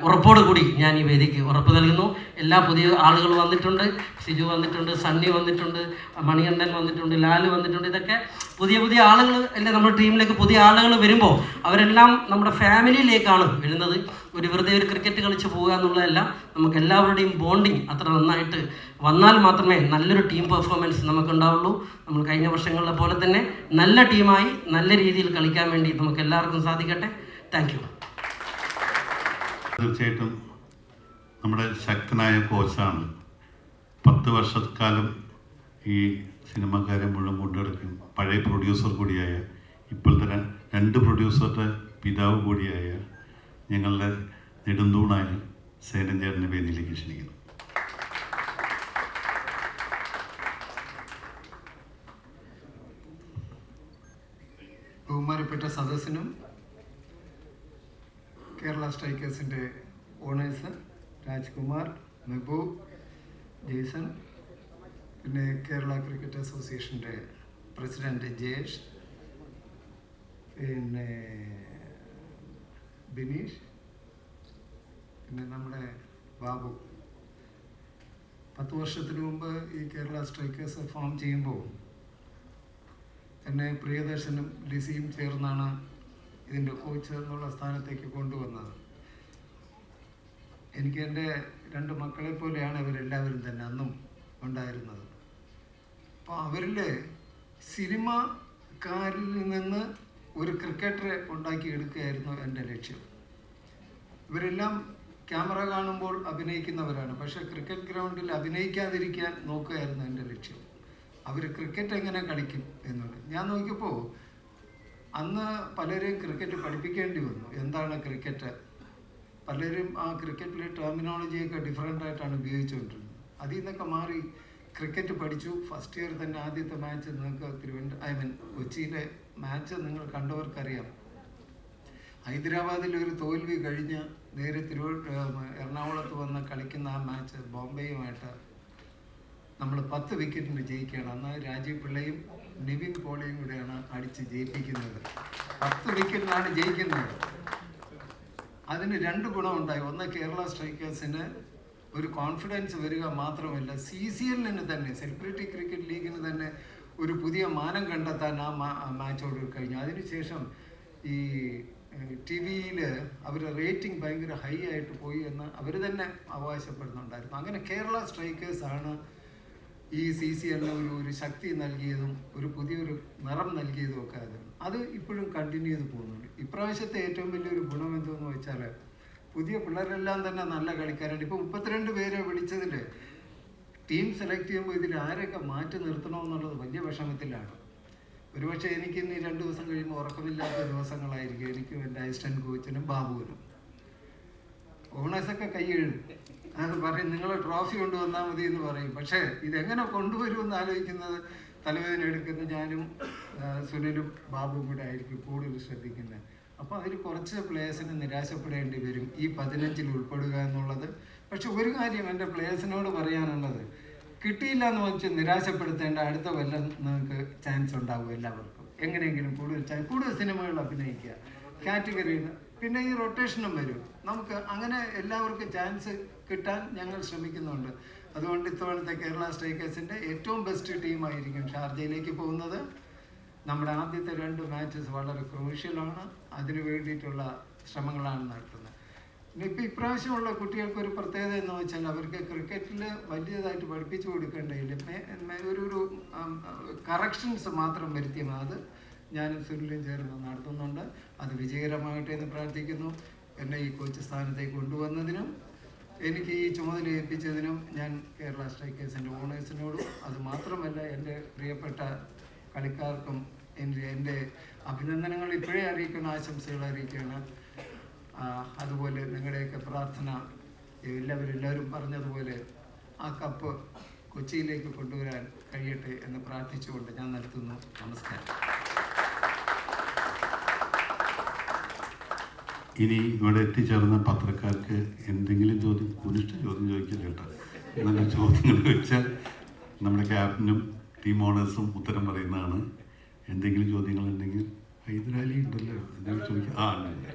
ഉറപ്പോടുകൂടി ഞാൻ ഈ വേദിക്ക് ഉറപ്പ് നൽകുന്നു. എല്ലാ പുതിയ ആളുകൾ വന്നിട്ടുണ്ട്. സിജു വന്നിട്ടുണ്ട്, സണ്ണി വന്നിട്ടുണ്ട്, മണികണ്ഠൻ വന്നിട്ടുണ്ട്, ലാൽ വന്നിട്ടുണ്ട്. ഇതൊക്കെ പുതിയ പുതിയ ആളുകൾ അല്ലേ നമ്മുടെ ടീമിലേക്ക്. പുതിയ ആളുകൾ വരുമ്പോൾ അവരെല്ലാം നമ്മുടെ ഫാമിലിയിലേക്കാണ് വരുന്നത്. വെറുതെ ഒരു ക്രിക്കറ്റ് കളിച്ച് പോകുക എന്നുള്ളതല്ല. നമുക്ക് എല്ലാവരുടെയും ബോണ്ടിങ് അത്ര നന്നായിട്ട് വന്നാൽ മാത്രമേ നല്ലൊരു ടീം പെർഫോമൻസ് നമുക്കുണ്ടാവുള്ളൂ. നമ്മൾ കഴിഞ്ഞ വർഷങ്ങളിലെ പോലെ തന്നെ നല്ല ടീമായി നല്ല രീതിയിൽ കളിക്കാൻ വേണ്ടി നമുക്ക് എല്ലാവർക്കും സാധിക്കട്ടെ. Thank you. തീർച്ചയായിട്ടും നമ്മുടെ ശക്തനായ കോച്ചാണ്. 10 വർഷക്കാലം ഈ സിനിമക്കാരെ മുഴുവൻ കൊണ്ടുനടക്കും. പഴയ പ്രൊഡ്യൂസർ കൂടിയായ, ഇപ്പോഴത്തെ 2 പ്രൊഡ്യൂസറുടെ പിതാവ് കൂടിയായ ഞങ്ങളുടെ നെടുന്തൂണായ സേനചേട്ടനെ വേദിയിലേക്ക് ക്ഷണിക്കുന്നു. ബഹുമാനപ്പെട്ട സദസ്സിനും കേരള സ്ട്രൈക്കേഴ്സിൻ്റെ ഓണേഴ്സ് രാജ്കുമാർ, മെഹബൂബ്, ജെയ്സൺ, പിന്നെ കേരള ക്രിക്കറ്റ് അസോസിയേഷൻ്റെ പ്രസിഡൻറ്റ് ജയേഷ്, പിന്നെ ബിനീഷ്, പിന്നെ നമ്മുടെ ബാബു. 10 വർഷത്തിന് മുമ്പ് ഈ കേരള സ്ട്രൈക്കേഴ്സ് ഫോം ചെയ്യുമ്പോൾ എന്നെ പ്രിയദർശനും ലിസിയും ചേർന്നാണ് ഇതിൻ്റെ കോച്ച് എന്നുള്ള സ്ഥാനത്തേക്ക് കൊണ്ടുവന്നത്. എനിക്ക് എൻ്റെ 2 മക്കളെ പോലെയാണ് ഇവരെല്ലാവരും തന്നെ അന്നും ഉണ്ടായിരുന്നത്. അപ്പോൾ അവരിൽ സിനിമക്കാരിൽ നിന്ന് ഒരു ക്രിക്കറ്ററെ ഉണ്ടാക്കിയെടുക്കുകയായിരുന്നു എൻ്റെ ലക്ഷ്യം. ഇവരെല്ലാം ക്യാമറ കാണുമ്പോൾ അഭിനയിക്കുന്നവരാണ്. പക്ഷേ ക്രിക്കറ്റ് ഗ്രൗണ്ടിൽ അഭിനയിക്കാതിരിക്കാൻ നോക്കുകയായിരുന്നു എൻ്റെ ലക്ഷ്യം. അവർ ക്രിക്കറ്റ് എങ്ങനെ കളിക്കും എന്നുള്ളത് ഞാൻ നോക്കിയപ്പോൾ അന്ന് പലരെയും ക്രിക്കറ്റ് പഠിപ്പിക്കേണ്ടി വന്നു. എന്താണ് ക്രിക്കറ്റ്? പലരും ആ ക്രിക്കറ്റിലെ ടെർമിനോളജിയൊക്കെ ഡിഫറെൻ്റ് ആയിട്ടാണ് ഉപയോഗിച്ചുകൊണ്ടിരുന്നത്. അതിൽ നിന്നൊക്കെ മാറി ക്രിക്കറ്റ് പഠിച്ചു. ഫസ്റ്റ് ഇയർ തന്നെ ആദ്യത്തെ മാച്ച് നിങ്ങൾക്ക് കൊച്ചിയിലെ മാച്ച് നിങ്ങൾ കണ്ടവർക്കറിയാം. ഹൈദരാബാദിൽ ഒരു തോൽവി കഴിഞ്ഞ് നേരെ എറണാകുളത്ത് വന്ന് കളിക്കുന്ന ആ മാച്ച് ബോംബെയുമായിട്ട് നമ്മൾ 10 വിക്കറ്റിന് ജയിക്കുകയാണ്. അന്ന് രാജീവ് പിള്ളയും നിവിൻ പോളിയും കൂടെയാണ് അടിച്ച് ജയിപ്പിക്കുന്നത്. 10 വിക്കറ്റിനാണ് ജയിക്കുന്നത്. അതിന് 2 ഗുണമുണ്ടായി. ഒന്ന്, കേരള സ്ട്രൈക്കേഴ്സിന് ഒരു കോൺഫിഡൻസ് വരിക മാത്രമല്ല, CCL-ന് തന്നെ, സെലിബ്രിറ്റി ക്രിക്കറ്റ് ലീഗിന് തന്നെ ഒരു പുതിയ മാനം കണ്ടെത്താൻ ആ മാച്ചോട് കഴിഞ്ഞു. അതിനുശേഷം ഈ TV-യിൽ അവരുടെ റേറ്റിംഗ് ഭയങ്കര ഹൈ ആയിട്ട് പോയി എന്ന് അവർ തന്നെ അവകാശപ്പെടുന്നുണ്ടായിരുന്നു. അങ്ങനെ കേരള സ്ട്രൈക്കേഴ്സാണ് ഈ CCL-ന് ഒരു ശക്തി നൽകിയതും ഒരു പുതിയൊരു നിറം നൽകിയതും ഒക്കെ അത് ഇപ്പോഴും കണ്ടിന്യൂ ചെയ്ത് പോകുന്നുണ്ട്. ഇപ്രാവശ്യത്തെ ഏറ്റവും വലിയൊരു ഗുണം എന്തെന്ന് വെച്ചാൽ പുതിയ പിള്ളേരെല്ലാം തന്നെ നല്ല കളിക്കാരുണ്ട്. ഇപ്പോൾ 32 പേരെ വിളിച്ചതിൽ ടീം സെലക്ട് ചെയ്യുമ്പോൾ ഇതിൽ ആരൊക്കെ മാറ്റി നിർത്തണമെന്നുള്ളത് വലിയ വിഷമത്തിലാണ്. ഒരുപക്ഷെ എനിക്ക് ഇനി 2 ദിവസം കഴിയുമ്പോൾ ഉറക്കമില്ലാത്ത ദിവസങ്ങളായിരിക്കും എനിക്കും എൻ്റെ അസിസ്റ്റന്റ് കോച്ചിനും ബാബുവിനും. ഓണേഴ്സൊക്കെ കൈ എഴുതും. അത് പറയും നിങ്ങൾ ട്രോഫി കൊണ്ടുവന്നാൽ മതി എന്ന് പറയും. പക്ഷേ ഇതെങ്ങനെ കൊണ്ടുവരുമെന്ന് ആലോചിക്കുന്നത് തലവേദന എടുക്കുന്ന ഞാനും സുനിലും ബാബുവും കൂടെ ആയിരിക്കും കൂടുതൽ ശ്രദ്ധിക്കുന്നത്. അപ്പോൾ അതിൽ കുറച്ച് പ്ലേയേഴ്സിന് നിരാശപ്പെടേണ്ടി വരും ഈ 15-ൽ ഉൾപ്പെടുക എന്നുള്ളത്. പക്ഷെ ഒരു കാര്യം എൻ്റെ പ്ലേയേഴ്സിനോട് പറയാനുള്ളത്, കിട്ടിയില്ല എന്ന് വെച്ച് നിരാശപ്പെടുത്തേണ്ട. അടുത്ത കൊല്ലം നിങ്ങൾക്ക് ചാൻസ് ഉണ്ടാവും എല്ലാവർക്കും. എങ്ങനെയെങ്കിലും കൂടുതൽ സിനിമകൾ അഭിനയിക്കുക, കാറ്റഗറിയിൽ. പിന്നെ ഈ റൊട്ടേഷനും വരും. നമുക്ക് അങ്ങനെ എല്ലാവർക്കും ചാൻസ് കിട്ടാൻ ഞങ്ങൾ ശ്രമിക്കുന്നുണ്ട്. അതുകൊണ്ട് ഇത്തവണത്തെ കേരള സ്ട്രൈക്കേഴ്സിൻ്റെ ഏറ്റവും ബെസ്റ്റ് ടീമായിരിക്കും ഷാർജയിലേക്ക് പോകുന്നത്. നമ്മുടെ ആദ്യത്തെ 2 മാച്ചസ് വളരെ ക്രൂഷ്യലാണ്. അതിനു വേണ്ടിയിട്ടുള്ള ശ്രമങ്ങളാണ് നടത്തുന്നത്. ഇപ്പോൾ ഇപ്രാവശ്യമുള്ള കുട്ടികൾക്കൊരു പ്രത്യേകത എന്ന് വെച്ചാൽ അവർക്ക് ക്രിക്കറ്റിൽ വലിയതായിട്ട് പഠിപ്പിച്ചു കൊടുക്കേണ്ടതില്ല. ഒരു കറക്ഷൻസ് മാത്രം വരുത്തിയാൽ അത് ഞാനും സുനിലും ചേർന്ന് നടത്തുന്നുണ്ട്. അത് വിജയകരമാകട്ടെ എന്ന് പ്രാർത്ഥിക്കുന്നു. എന്നെ ഈ കോച്ച് സ്ഥാനത്തേക്ക് കൊണ്ടുവന്നതിനും എനിക്ക് ഈ ചുമതല ഏൽപ്പിച്ചതിനും ഞാൻ കേരള സ്ട്രൈക്കേഴ്സിൻ്റെ ഓണേഴ്സിനോടും അതുമാത്രമല്ല എൻ്റെ പ്രിയപ്പെട്ട കളിക്കാർക്കും എൻ്റെ അഭിനന്ദനങ്ങൾ ഇപ്പോഴേ അറിയിക്കണം, ആശംസകൾ അറിയിക്കണം. അതുപോലെ നിങ്ങളുടെയൊക്കെ പ്രാർത്ഥന എല്ലാവരും പറഞ്ഞതുപോലെ ആ കപ്പ് കൊച്ചിയിലേക്ക് കൊണ്ടുവരാൻ കഴിയട്ടെ എന്ന് പ്രാർത്ഥിച്ചുകൊണ്ട് ഞാൻ നിർത്തുന്നു. നമസ്കാരം. ഇനി ഇവിടെ എത്തിച്ചേർന്ന പത്രക്കാർക്ക് എന്തെങ്കിലും കുനിഷ്ട ചോദ്യം ചോദിക്കില്ല കേട്ടോ. നല്ല ചോദ്യങ്ങൾ വെച്ചാൽ നമ്മുടെ ക്യാപ്റ്റനും ടീം ഓണേഴ്സും ഉത്തരം പറയുന്നതാണ്. എന്തെങ്കിലും ചോദ്യങ്ങളുണ്ടെങ്കിൽ ഹൈദരാലി ഉണ്ടല്ലോ, എന്തെങ്കിലും ചോദിക്കാം.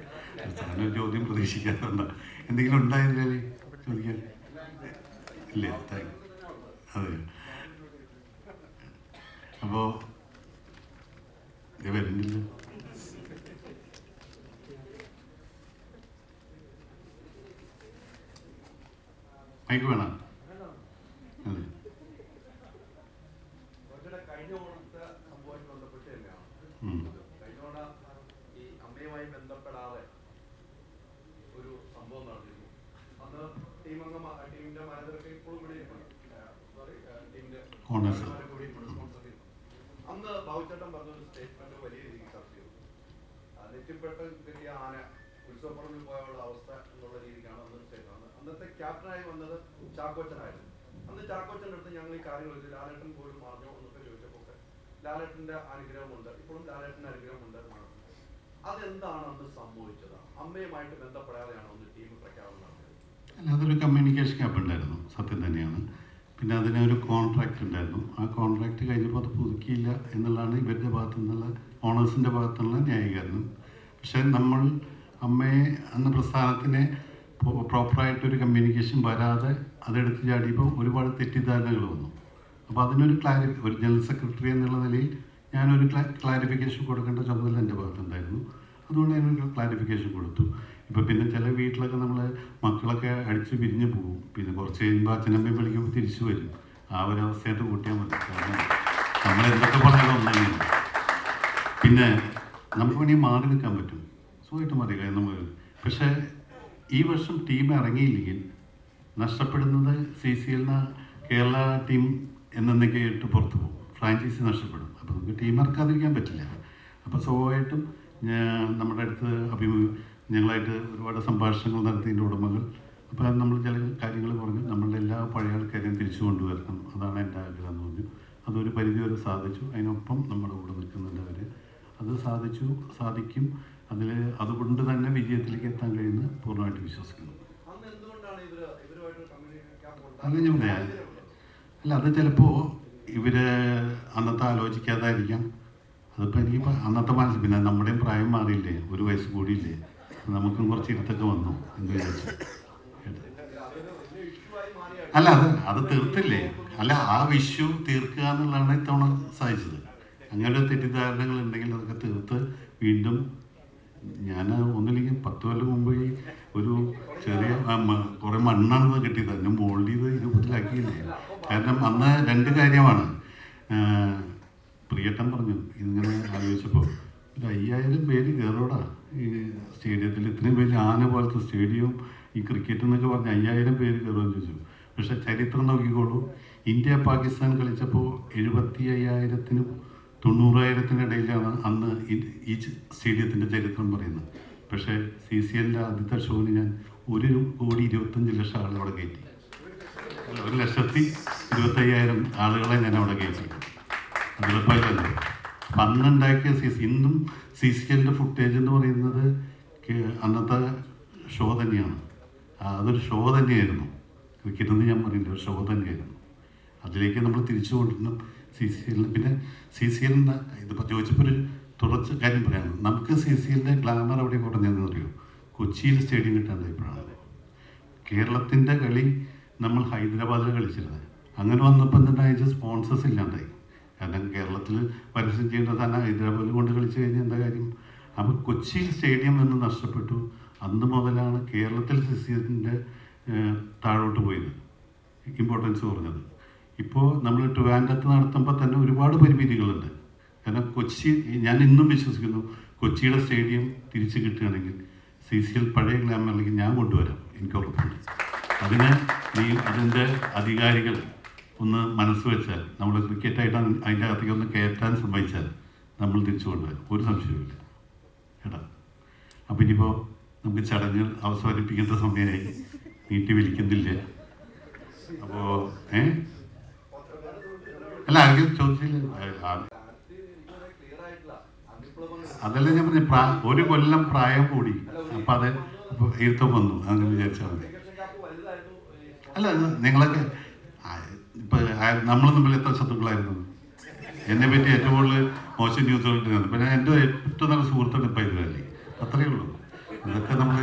സാധനം ചോദ്യം പ്രതീക്ഷിക്കാറുണ്ട്. എന്തെങ്കിലും ഉണ്ടായിരുന്നാലേ ചോദിക്കാൻ ഇല്ലേ? അതെ. അപ്പോൾ വരുന്നില്ല. മൈക്ക് വേണം. അതെ. കഴിഞ്ഞ ഓണത്തെ സംഭവം ബന്ധപ്പെട്ട് തന്നെയാണ്. കഴിഞ്ഞ ഓണ ഈ അമ്മയുമായി ബന്ധപ്പെടാതെ ഒരു സംഭവം നടന്നിരുന്നു. അന്ന് ടീമിന്റെ മാനേജറൊക്കെ ഇപ്പോഴും കൂടി ടീമിന്റെ അന്ന് ബാബുച്ചേട്ടൻ പറഞ്ഞൊരു സ്റ്റേറ്റ്മെന്റ് വലിയ രീതിയിൽ ചർച്ച ചെയ്തു. നെറ്റിപ്പെട്ട കിട്ടിയ ആന ഉത്സവപ്പറമ്പിൽ പോയുള്ള അവസ്ഥ എന്നുള്ള രീതിക്കാണ് അന്ന് സ്റ്റേറ്റ്മെന്റ്. അന്നത്തെ ക്യാപ്റ്റനായി വന്നത് ചാക്കോച്ചനായിരുന്നു. അന്ന് ചാക്കോച്ചൻ്റെ അടുത്ത് ഞങ്ങൾ ഈ കാര്യങ്ങൾ വെച്ച് ലാലേട്ടൻ പോലും മാറിഞ്ഞോ എന്നൊക്കെ ചോദിച്ചപ്പോൾ ലാലേട്ടന്റെ അനുഗ്രഹമുണ്ട്, ഇപ്പോഴും ലാലേട്ടന്റെ അനുഗ്രഹമുണ്ട് എന്നാണ്. അതെന്താണ് അന്ന് സംഭവിച്ചത്? അമ്മയുമായിട്ട് ബന്ധപ്പെടാതെയാണ് ഒന്ന് ടീം പ്രഖ്യാപനം നടത്തിയത്. അതൊരു കമ്മ്യൂണിക്കേഷൻ ഗ്യാപ്പ് ഉണ്ടായിരുന്നു, സത്യം തന്നെയാണ്. പിന്നെ അതിനൊരു കോൺട്രാക്റ്റ് ഉണ്ടായിരുന്നു. ആ കോൺട്രാക്റ്റ് കഴിഞ്ഞപ്പോൾ അത് പുതുക്കിയില്ല എന്നുള്ളതാണ് ഇവരുടെ ഭാഗത്തു നിന്നുള്ള ഓണേഴ്സിൻ്റെ ഭാഗത്തുനിന്നുള്ള ന്യായീകരണം. പക്ഷേ നമ്മൾ അമ്മയെ അന്ന് പ്രസ്ഥാനത്തിനെ പ്രോപ്പറായിട്ടൊരു കമ്മ്യൂണിക്കേഷൻ വരാതെ അതെടുത്ത് ചാടിയപ്പോൾ ഒരുപാട് തെറ്റിദ്ധാരണകൾ വന്നു. അപ്പോൾ അതിനൊരു ഒരു ജനറൽ സെക്രട്ടറി എന്നുള്ള നിലയിൽ ഞാനൊരു ക്ലാരിഫിക്കേഷൻ കൊടുക്കേണ്ട ചുമതല എൻ്റെ ഭാഗത്തുണ്ടായിരുന്നു. അതുകൊണ്ട് ഞാനൊരു ക്ലാരിഫിക്കേഷൻ കൊടുത്തു. ഇപ്പോൾ പിന്നെ ചില വീട്ടിലൊക്കെ നമ്മൾ മക്കളൊക്കെ അടിച്ച് പിരിഞ്ഞ് പോകും. പിന്നെ കുറച്ച് കഴിയുമ്പോൾ അച്ഛനമ്മയും വിളിക്കുമ്പോൾ തിരിച്ചു വരും. ആ ഒരു അവസ്ഥയായിട്ട് കൂട്ടിയാൽ മതി. കാരണം നമ്മളെന്തൊക്കെ പറഞ്ഞാലും ഒന്നും. പിന്നെ നമുക്ക് വേണമെങ്കിൽ മാറി നിൽക്കാൻ പറ്റും, സുഖമായിട്ട് മതി നമ്മൾ. പക്ഷേ ഈ വർഷം ടീം ഇറങ്ങിയില്ലെങ്കിൽ നഷ്ടപ്പെടുന്നത് CCL കേരള ടീം എന്നൊക്കെയായിട്ട് പുറത്തു പോകും, ഫ്രാഞ്ചൈസി നഷ്ടപ്പെടും. അപ്പോൾ നമുക്ക് ടീം ഇറക്കാതിരിക്കാൻ പറ്റില്ല. അപ്പോൾ സ്വാഭാവികമായിട്ടും നമ്മുടെ അടുത്ത് ഞങ്ങളായിട്ട് ഒരുപാട് സംഭാഷണങ്ങൾ നടത്തിയതിൻ്റെ ഉടമകൾ, അപ്പോൾ നമ്മൾ ചില കാര്യങ്ങൾ പറഞ്ഞു, നമ്മളുടെ എല്ലാ പഴയ ആൾക്കാരെയും തിരിച്ചു കൊണ്ടുവരണം, അതാണ് എൻ്റെ ആഗ്രഹം എന്ന് പറഞ്ഞു. അതൊരു പരിധി വരെ സാധിച്ചു. അതിനൊപ്പം നമ്മുടെ കൂടെ നിൽക്കുന്നുണ്ട് അവർ. അത് സാധിക്കും. അതുകൊണ്ട് തന്നെ വിജയത്തിലേക്ക് എത്താൻ കഴിയുന്ന പൂർണ്ണമായിട്ട് വിശ്വസിക്കുന്നു. അന്ന് എന്തുകൊണ്ടാണ് ഇവരുമായിട്ട് കമ്മ്യൂണിക്കേറ്റ് അത് ഞാൻ പറയാം. അല്ല, അത് ചിലപ്പോൾ ഇവർ അന്നത്തെ ആലോചിക്കാതായിരിക്കാം. അതിപ്പോൾ എനിക്ക് അന്നത്തെ മനസ്സിൽ, പിന്നെ നമ്മുടെയും പ്രായം മാറിയില്ലേ, ഒരു വയസ്സ് കൂടിയില്ലേ, നമുക്കും കുറച്ച് ഇരുത്തൊക്കെ വന്നു എന്ന് വിചാരിച്ചു. അല്ല, അത് തീർത്തില്ലേ. അല്ല, ആ വിഷു തീർക്കുക എന്നുള്ളതാണ് ഇത്തവണ സാധിച്ചത്. അങ്ങനെ തെറ്റിദ്ധാരണകൾ ഉണ്ടെങ്കിൽ അതൊക്കെ തീർത്ത് വീണ്ടും ഞാൻ ഒന്നില്ലെങ്കിൽ 10 കൊല്ലം മുമ്പ് ഒരു ചെറിയ കുറേ മണ്ണാണെന്ന് കിട്ടിയത്, അതിന് മോൾഡ് ചെയ്ത് 20-ലാക്കിയില്ലേ. കാരണം അന്ന് 2 കാര്യമാണ്. പ്രിയട്ടൻ പറഞ്ഞു, ഇതിങ്ങനെ ആലോചിച്ചപ്പോൾ ഒരു 5000 പേര് കയറോടാ ഈ സ്റ്റേഡിയത്തിൽ, ഇത്രയും പേര് ആന പോലത്തെ സ്റ്റേഡിയം, ഈ ക്രിക്കറ്റ് എന്നൊക്കെ പറഞ്ഞ് 5000 പേര് കയറുമെന്ന് ചോദിച്ചു. പക്ഷെ ചരിത്രം നോക്കിക്കോളൂ, ഇന്ത്യ പാകിസ്ഥാൻ കളിച്ചപ്പോൾ 75,000-നും 90,000-നും ഇടയിലാണ് അന്ന് ഈ സ്റ്റേഡിയത്തിൻ്റെ ചരിത്രം പറയുന്നത്. പക്ഷേ CCLൻ്റെ ആദ്യത്തെ ഷോന് ഞാൻ 1,25,00,000 ആളെ അവിടെ കയറ്റി. 1,25,000 ആളുകളെ ഞാൻ അവിടെ കയറ്റി. അതിലെപ്പോഴല്ലേ അപ്പം അന്നുണ്ടാക്കിയ ഇന്നും CCLൻ്റെ ഫുട്ടേജ് എന്ന് പറയുന്നത് അന്നത്തെ ഷോ തന്നെയാണ്. അതൊരു ഷോ തന്നെയായിരുന്നു. ക്രിക്കറ്റ് എന്ന് ഞാൻ പറയില്ല, ഒരു ഷോ തന്നെയായിരുന്നു. അതിലേക്ക് നമ്മൾ തിരിച്ചു കൊണ്ടിരുന്നു CCL. പിന്നെ CCL ഇതിപ്പോൾ ചോദിച്ചപ്പോൾ ഒരു തുറച്ച കാര്യം പറയാനുള്ളത്, നമുക്ക് CCLൻ്റെ ഗ്ലാമർ അവിടെ കുറഞ്ഞതെന്ന് അറിയോ, കൊച്ചിയിൽ സ്റ്റേഡിയം കിട്ടാണ്ടായപ്പോഴാണ്. കേരളത്തിൻ്റെ കളി നമ്മൾ ഹൈദരാബാദിൽ കളിച്ചിരുന്നത്. അങ്ങനെ വന്നപ്പോൾ എന്താ സ്പോൺസേഴ്സ് ഇല്ലാണ്ടായി. കാരണം കേരളത്തിൽ പരസ്യം ചെയ്യേണ്ട തന്നെ ഹൈദരാബാദിൽ കൊണ്ട് കളിച്ച് കഴിഞ്ഞാൽ എന്താ കാര്യം. അപ്പോൾ കൊച്ചിയിൽ സ്റ്റേഡിയം എന്ന് നഷ്ടപ്പെട്ടു. അന്ന് മുതലാണ് കേരളത്തിൽ CCLൻ്റെ താഴോട്ട് പോയത്, ഇമ്പോർട്ടൻസ് കുറഞ്ഞത്. ഇപ്പോൾ നമ്മൾ ട്രിവാൻഡ്രത്ത് നടത്തുമ്പോൾ തന്നെ ഒരുപാട് പരിമിതികളുണ്ട്. കാരണം ഞാൻ ഇന്നും വിശ്വസിക്കുന്നു, കൊച്ചിയുടെ സ്റ്റേഡിയം തിരിച്ച് കിട്ടുകയാണെങ്കിൽ CCL പഴയ ഗ്ലാമറിലേക്ക് ഞാൻ കൊണ്ടുവരാം, എനിക്ക് ഉറപ്പുണ്ട്. അതിൻ്റെ അധികാരികൾ ഒന്ന് മനസ്സ് വെച്ചാൽ, നമ്മൾ ക്രിക്കറ്റായിട്ട് അതിൻ്റെ അകത്തേക്ക് ഒന്ന് കയറ്റാൻ ശ്രമിച്ചാൽ നമ്മൾ തിരിച്ചു കൊണ്ടുവരും, ഒരു സംശയവുമില്ല കേട്ടോ. അപ്പം ഇനിയിപ്പോൾ നമുക്ക് ചടങ്ങുകൾ അവസാനിപ്പിക്കേണ്ട സമയമായി, നീട്ടി വലിക്കുന്നില്ല. അപ്പോൾ അല്ല, ആരെങ്കിലും ചോദിച്ചില്ല. അതല്ല ഞാൻ പറഞ്ഞ, ഒരു കൊല്ലം പ്രായം കൂടി, അപ്പം അത് എഴുത്തം വന്നു, അങ്ങനെ വിചാരിച്ചാൽ മതി. അല്ല, നിങ്ങളൊക്കെ ഇപ്പം നമ്മൾ തമ്മിൽ എത്ര ശത്രുക്കളായിരുന്നു. എന്നെ പറ്റി ഏറ്റവും കൂടുതൽ മോശം ന്യൂസുകൾ ഇട്ടിരുന്നത് പിന്നെ എൻ്റെ ഏറ്റവും നല്ല സുഹൃത്താണ് ഇപ്പം ഇതിലല്ലേ. അത്രയേ ഉള്ളൂ. ഇതൊക്കെ നമ്മൾ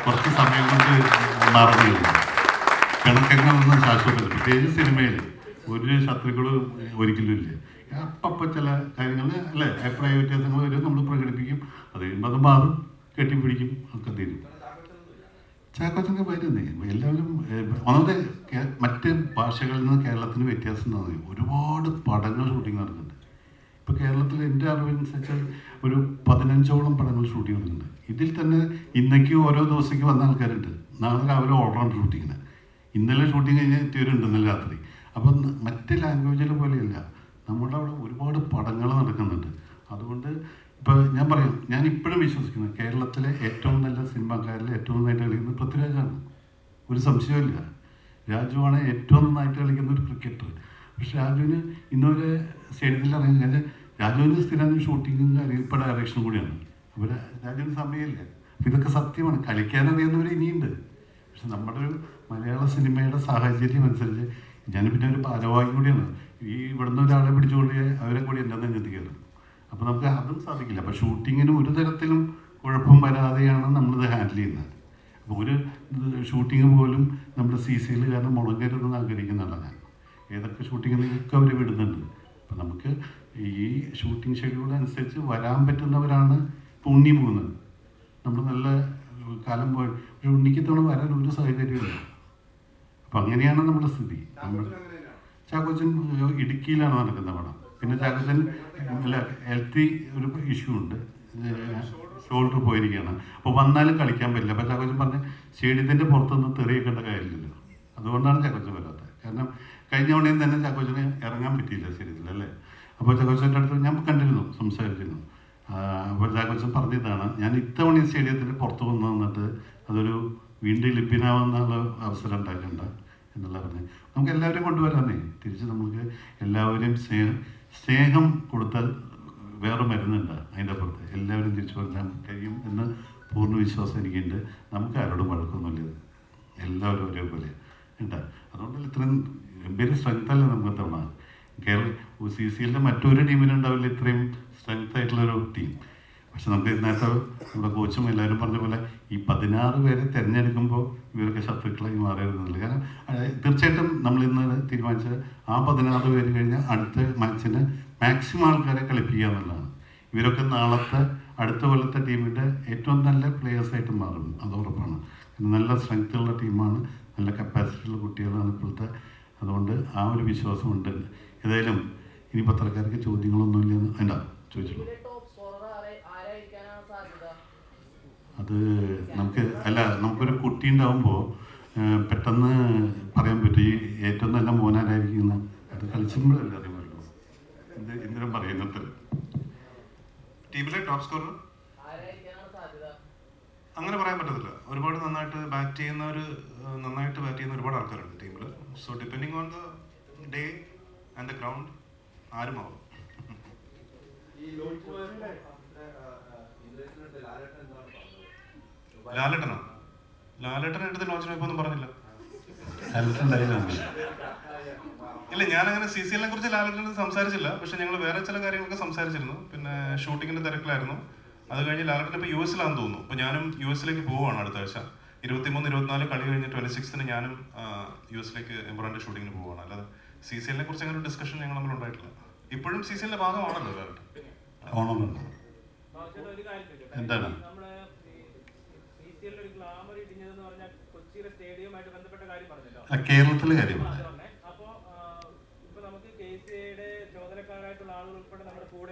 കുറച്ച് സമയം കൊണ്ട് മറന്നു കഴിഞ്ഞു. പിണക്കങ്ങളൊന്നും ശാശ്വതമല്ല. പ്രത്യേകിച്ച് സിനിമയിൽ ഒരു ശത്രുക്കളും ഒരിക്കലും ഇല്ല. അപ്പം ചില കാര്യങ്ങൾ അല്ലേ, അഭിപ്രായ വ്യത്യാസങ്ങൾ വരും, നമ്മൾ പ്രകടിപ്പിക്കും. അത് കഴിയുമ്പോൾ അത് മാറും, കെട്ടിപ്പിടിക്കും, ഒക്കെ തീരും. ചാക്കോച്ചൻ്റെ വരുന്നേ എല്ലാവരും ഒന്നാമത്തെ മറ്റ് ഭാഷകളിൽ നിന്ന് കേരളത്തിന് വ്യത്യാസം ഉണ്ടാകും. ഒരുപാട് പടങ്ങൾ ഷൂട്ടിങ് നടക്കുന്നുണ്ട്. ഇപ്പോൾ കേരളത്തിൽ എൻ്റെ അറിവനുസരിച്ച് ഒരു 15ഓളം പടങ്ങൾ ഷൂട്ട് ചെയ്യുന്നുണ്ട്. ഇതിൽ തന്നെ ഇന്നേക്ക് ഓരോ ദിവസത്തേക്ക് വന്ന ആൾക്കാരുണ്ട്. നാളെ രാവിലെ ഓർഡറാണ് ഷൂട്ടിങ്ങിന്. ഇന്നലെ ഷൂട്ടിങ് കഴിഞ്ഞ് എത്തിയവരുണ്ട് ഇന്നലെ രാത്രി. അപ്പം മറ്റ് ലാംഗ്വേജിൽ പോലെയല്ല, നമ്മുടെ അവിടെ ഒരുപാട് പടങ്ങൾ നടക്കുന്നുണ്ട്. അതുകൊണ്ട് ഇപ്പോൾ ഞാൻ പറയും, ഞാൻ ഇപ്പോഴും വിശ്വസിക്കുന്നത് കേരളത്തിലെ ഏറ്റവും നല്ല സിനിമാക്കാരിൽ ഏറ്റവും നന്നായിട്ട് കളിക്കുന്നത് പൃഥ്വിരാജാണ്. ഒരു സംശയമില്ല. രാജുവാണ് ഏറ്റവും നന്നായിട്ട് കളിക്കുന്ന ഒരു ക്രിക്കറ്റർ. പക്ഷെ രാജുവിന് ഇന്നൊരു സ്റ്റേഡിയത്തിൽ ഇറങ്ങി കഴിഞ്ഞാൽ രാജുവിന് സ്ഥിരം ഷൂട്ടിങ്ങും ഇപ്പോൾ ഡയറക്ഷനും കൂടിയാണ്. അപ്പോൾ രാജുവിന് സമയമില്ല. അപ്പോൾ ഇതൊക്കെ സത്യമാണ്. കളിക്കാനറിയാവുന്നവർ ഇനിയുണ്ട്. പക്ഷെ നമ്മുടെ ഒരു മലയാള സിനിമയുടെ സാഹചര്യം അനുസരിച്ച് ഞാൻ പിന്നെ ഒരു ഭാരവാഹി കൂടിയാണ്. ഈ ഇവിടുന്ന് ഒരാളെ പിടിച്ചുകൊണ്ട് അവരെ കൂടി എൻ്റെ നെഞ്ചത്ത് കയറും. അപ്പോൾ നമുക്ക് അതും സാധിക്കില്ല. അപ്പോൾ ഷൂട്ടിങ്ങിന് ഒരു തരത്തിലും കുഴപ്പം വരാതെയാണ് നമ്മളിത് ഹാൻഡിൽ ചെയ്യുന്നത്. അപ്പോൾ ഒരു ഷൂട്ടിങ് പോലും നമ്മുടെ CCL കാരണം മുടങ്ങരുതെന്ന് ആഗ്രഹിക്കുന്നതാണ് ഞാൻ. ഏതൊക്കെ ഷൂട്ടിങ്ങിനൊക്കെ അവർ വിടുന്നുണ്ട്. അപ്പോൾ നമുക്ക് ഈ ഷൂട്ടിംഗ് ഷെഡ്യൂൾ അനുസരിച്ച് വരാൻ പറ്റുന്നവരാണ് ഉണ്ണി പോകുന്നത്. നമ്മൾ നല്ല കാലം പോയി ഒരു ഉണ്ണിക്ക് തവണ വരാൻ ഒരു സാഹചര്യമില്ല. അപ്പം അങ്ങനെയാണ് നമ്മുടെ സ്ഥിതി. ചാക്കോച്ചൻ ഇടുക്കിയിലാണ് നടക്കുന്ന പടം. പിന്നെ ചാക്കോച്ചൻ അല്ല ഹെൽത്തി ഒരു ഇഷ്യൂ ഉണ്ട്, ഷോൾഡർ പോയിരിക്കുകയാണ്. അപ്പോൾ വന്നാലും കളിക്കാൻ പറ്റില്ല. അപ്പോൾ ചാക്കോച്ചൻ പറഞ്ഞ് സ്റ്റേഡിയത്തിൻ്റെ പുറത്തുനിന്ന് തെറിയേക്കേണ്ട കാര്യമില്ലല്ലോ. അതുകൊണ്ടാണ് ചാക്കോച്ചൻ വരാത്തത്. കാരണം കഴിഞ്ഞ തവണയും തന്നെ ചാക്കോച്ചന് ഇറങ്ങാൻ പറ്റിയില്ല സ്റ്റേഡിയത്തിൽ അല്ലേ. അപ്പോൾ ചാക്കോച്ചൻ്റെ അടുത്ത് ഞാൻ കണ്ടിരുന്നു, സംസാരിച്ചിരുന്നു. അപ്പോൾ ചാക്കോച്ചൻ പറഞ്ഞതാണ്, ഞാൻ ഇത്തവണ ഈ സ്റ്റേഡിയത്തിൻ്റെ പുറത്ത് വന്ന് വന്നിട്ട് അതൊരു വീണ്ടും ലഭ്യനാവുന്നുള്ള അവസരം ഉണ്ടാക്കണ്ട എന്നുള്ള പറഞ്ഞ് നമുക്ക് എല്ലാവരും കൊണ്ടുവരാന്നേ. തിരിച്ച് നമുക്ക് എല്ലാവരെയും സ്നേഹം കൊടുത്താൽ വേറെ മരുന്നുണ്ട് അതിൻ്റെ അപ്പുറത്ത്. എല്ലാവരും തിരിച്ചു വരാൻ കഴിയും എന്ന് പൂർണ്ണ വിശ്വാസം എനിക്കുണ്ട്. നമുക്ക് ആരോടും വഴക്കൊന്നുമില്ല, എല്ലാവരും ഒരേപോലെ ഉണ്ട്. അതുകൊണ്ടല്ല ഇത്രയും ഗംഭീര സ്ട്രെങ്തല്ലേ നമുക്ക് തവണ. CCLൻ്റെ മറ്റൊരു ടീമിനുണ്ടാവില്ല ഇത്രയും സ്ട്രെങ്ത് ആയിട്ടുള്ളൊരു ടീം. പക്ഷെ നമുക്ക് ഇന്നത്തെ നമ്മുടെ കോച്ചും എല്ലാവരും പറഞ്ഞ പോലെ ഈ 16 പേരെ തിരഞ്ഞെടുക്കുമ്പോൾ ഇവരൊക്കെ ശത്രുക്കളായി മാറിയിരുന്നില്ല. കാരണം തീർച്ചയായിട്ടും നമ്മളിന്ന് തീരുമാനിച്ചത് ആ 16 പേര് കഴിഞ്ഞാൽ അടുത്ത മാച്ചിന് മാക്സിമം ആൾക്കാരെ കളിപ്പിക്കുക എന്നുള്ളതാണ്. ഇവരൊക്കെ നാളത്തെ അടുത്ത കൊല്ലത്തെ ടീമിൻ്റെ ഏറ്റവും നല്ല പ്ലേയേഴ്സായിട്ട് മാറും, അത് ഉറപ്പാണ്. നല്ല സ്ട്രെങ്ത്തുള്ള ടീമാണ്, നല്ല കപ്പാസിറ്റിയുള്ള കുട്ടികളാണ് ഇപ്പോഴത്തെ. അതുകൊണ്ട് ആ ഒരു വിശ്വാസമുണ്ട്. ഏതായാലും ഇനി പത്രക്കാർക്ക് ചോദ്യങ്ങളൊന്നുമില്ലെന്ന് എന്താ ചോദിച്ചുള്ളൂ. അത് നമുക്കൊരു കുട്ടി ഉണ്ടാവുമ്പോൾ പെട്ടെന്ന് പറയാൻ പറ്റും ഈ ഏറ്റവും നല്ല മോനാരായിരിക്കും. അത് കളിച്ചുമ്പോഴല്ലേ അറിയുമല്ലോ. എന്തിനും പറയുന്നത് ടീമിലെ ടോപ്പ് സ്കോറർ അങ്ങനെ പറയാൻ പറ്റത്തില്ല. ഒരുപാട് നന്നായിട്ട് ബാറ്റ് ചെയ്യുന്ന ഒരുപാട് ആൾക്കാരുണ്ട് ടീമിൽ. So depending on the day and the ground ആരുമാവും. ലാലേട്ടനെ എടുത്ത് ലോഞ്ചിനെ ഒന്നും പറഞ്ഞില്ല. ഇല്ല, ഞാനങ്ങനെ CCLനെ കുറിച്ച് ലാലേട്ടനെ സംസാരിച്ചില്ല. പക്ഷെ ഞങ്ങൾ വേറെ ചില കാര്യങ്ങളൊക്കെ സംസാരിച്ചിരുന്നു. പിന്നെ ഷൂട്ടിങ്ങിന്റെ തിരക്കിലായിരുന്നു. അത് കഴിഞ്ഞ് ലാലേട്ടൻ ഇപ്പോൾ US തോന്നുന്നു. അപ്പോൾ ഞാനും US പോവുകയാണ് അടുത്ത ആഴ്ച. 23-24 കളി കഴിഞ്ഞ് 26 ഞാനും US എംബ്രാന്റെ ഷൂട്ടിങ്ങിന് പോവുകയാണ്. അല്ലാതെ CCLനെ കുറിച്ച് അങ്ങനെ ഒരു ഡിസ്കഷൻ ഞങ്ങൾ തമ്മിൽ ഉണ്ടായിട്ടില്ല. ഇപ്പോഴും CCLന്റെ ഭാഗമാണല്ലോ ലാലേട്ടൻ. എന്താണ് കേരളത്തിലെ കാര്യം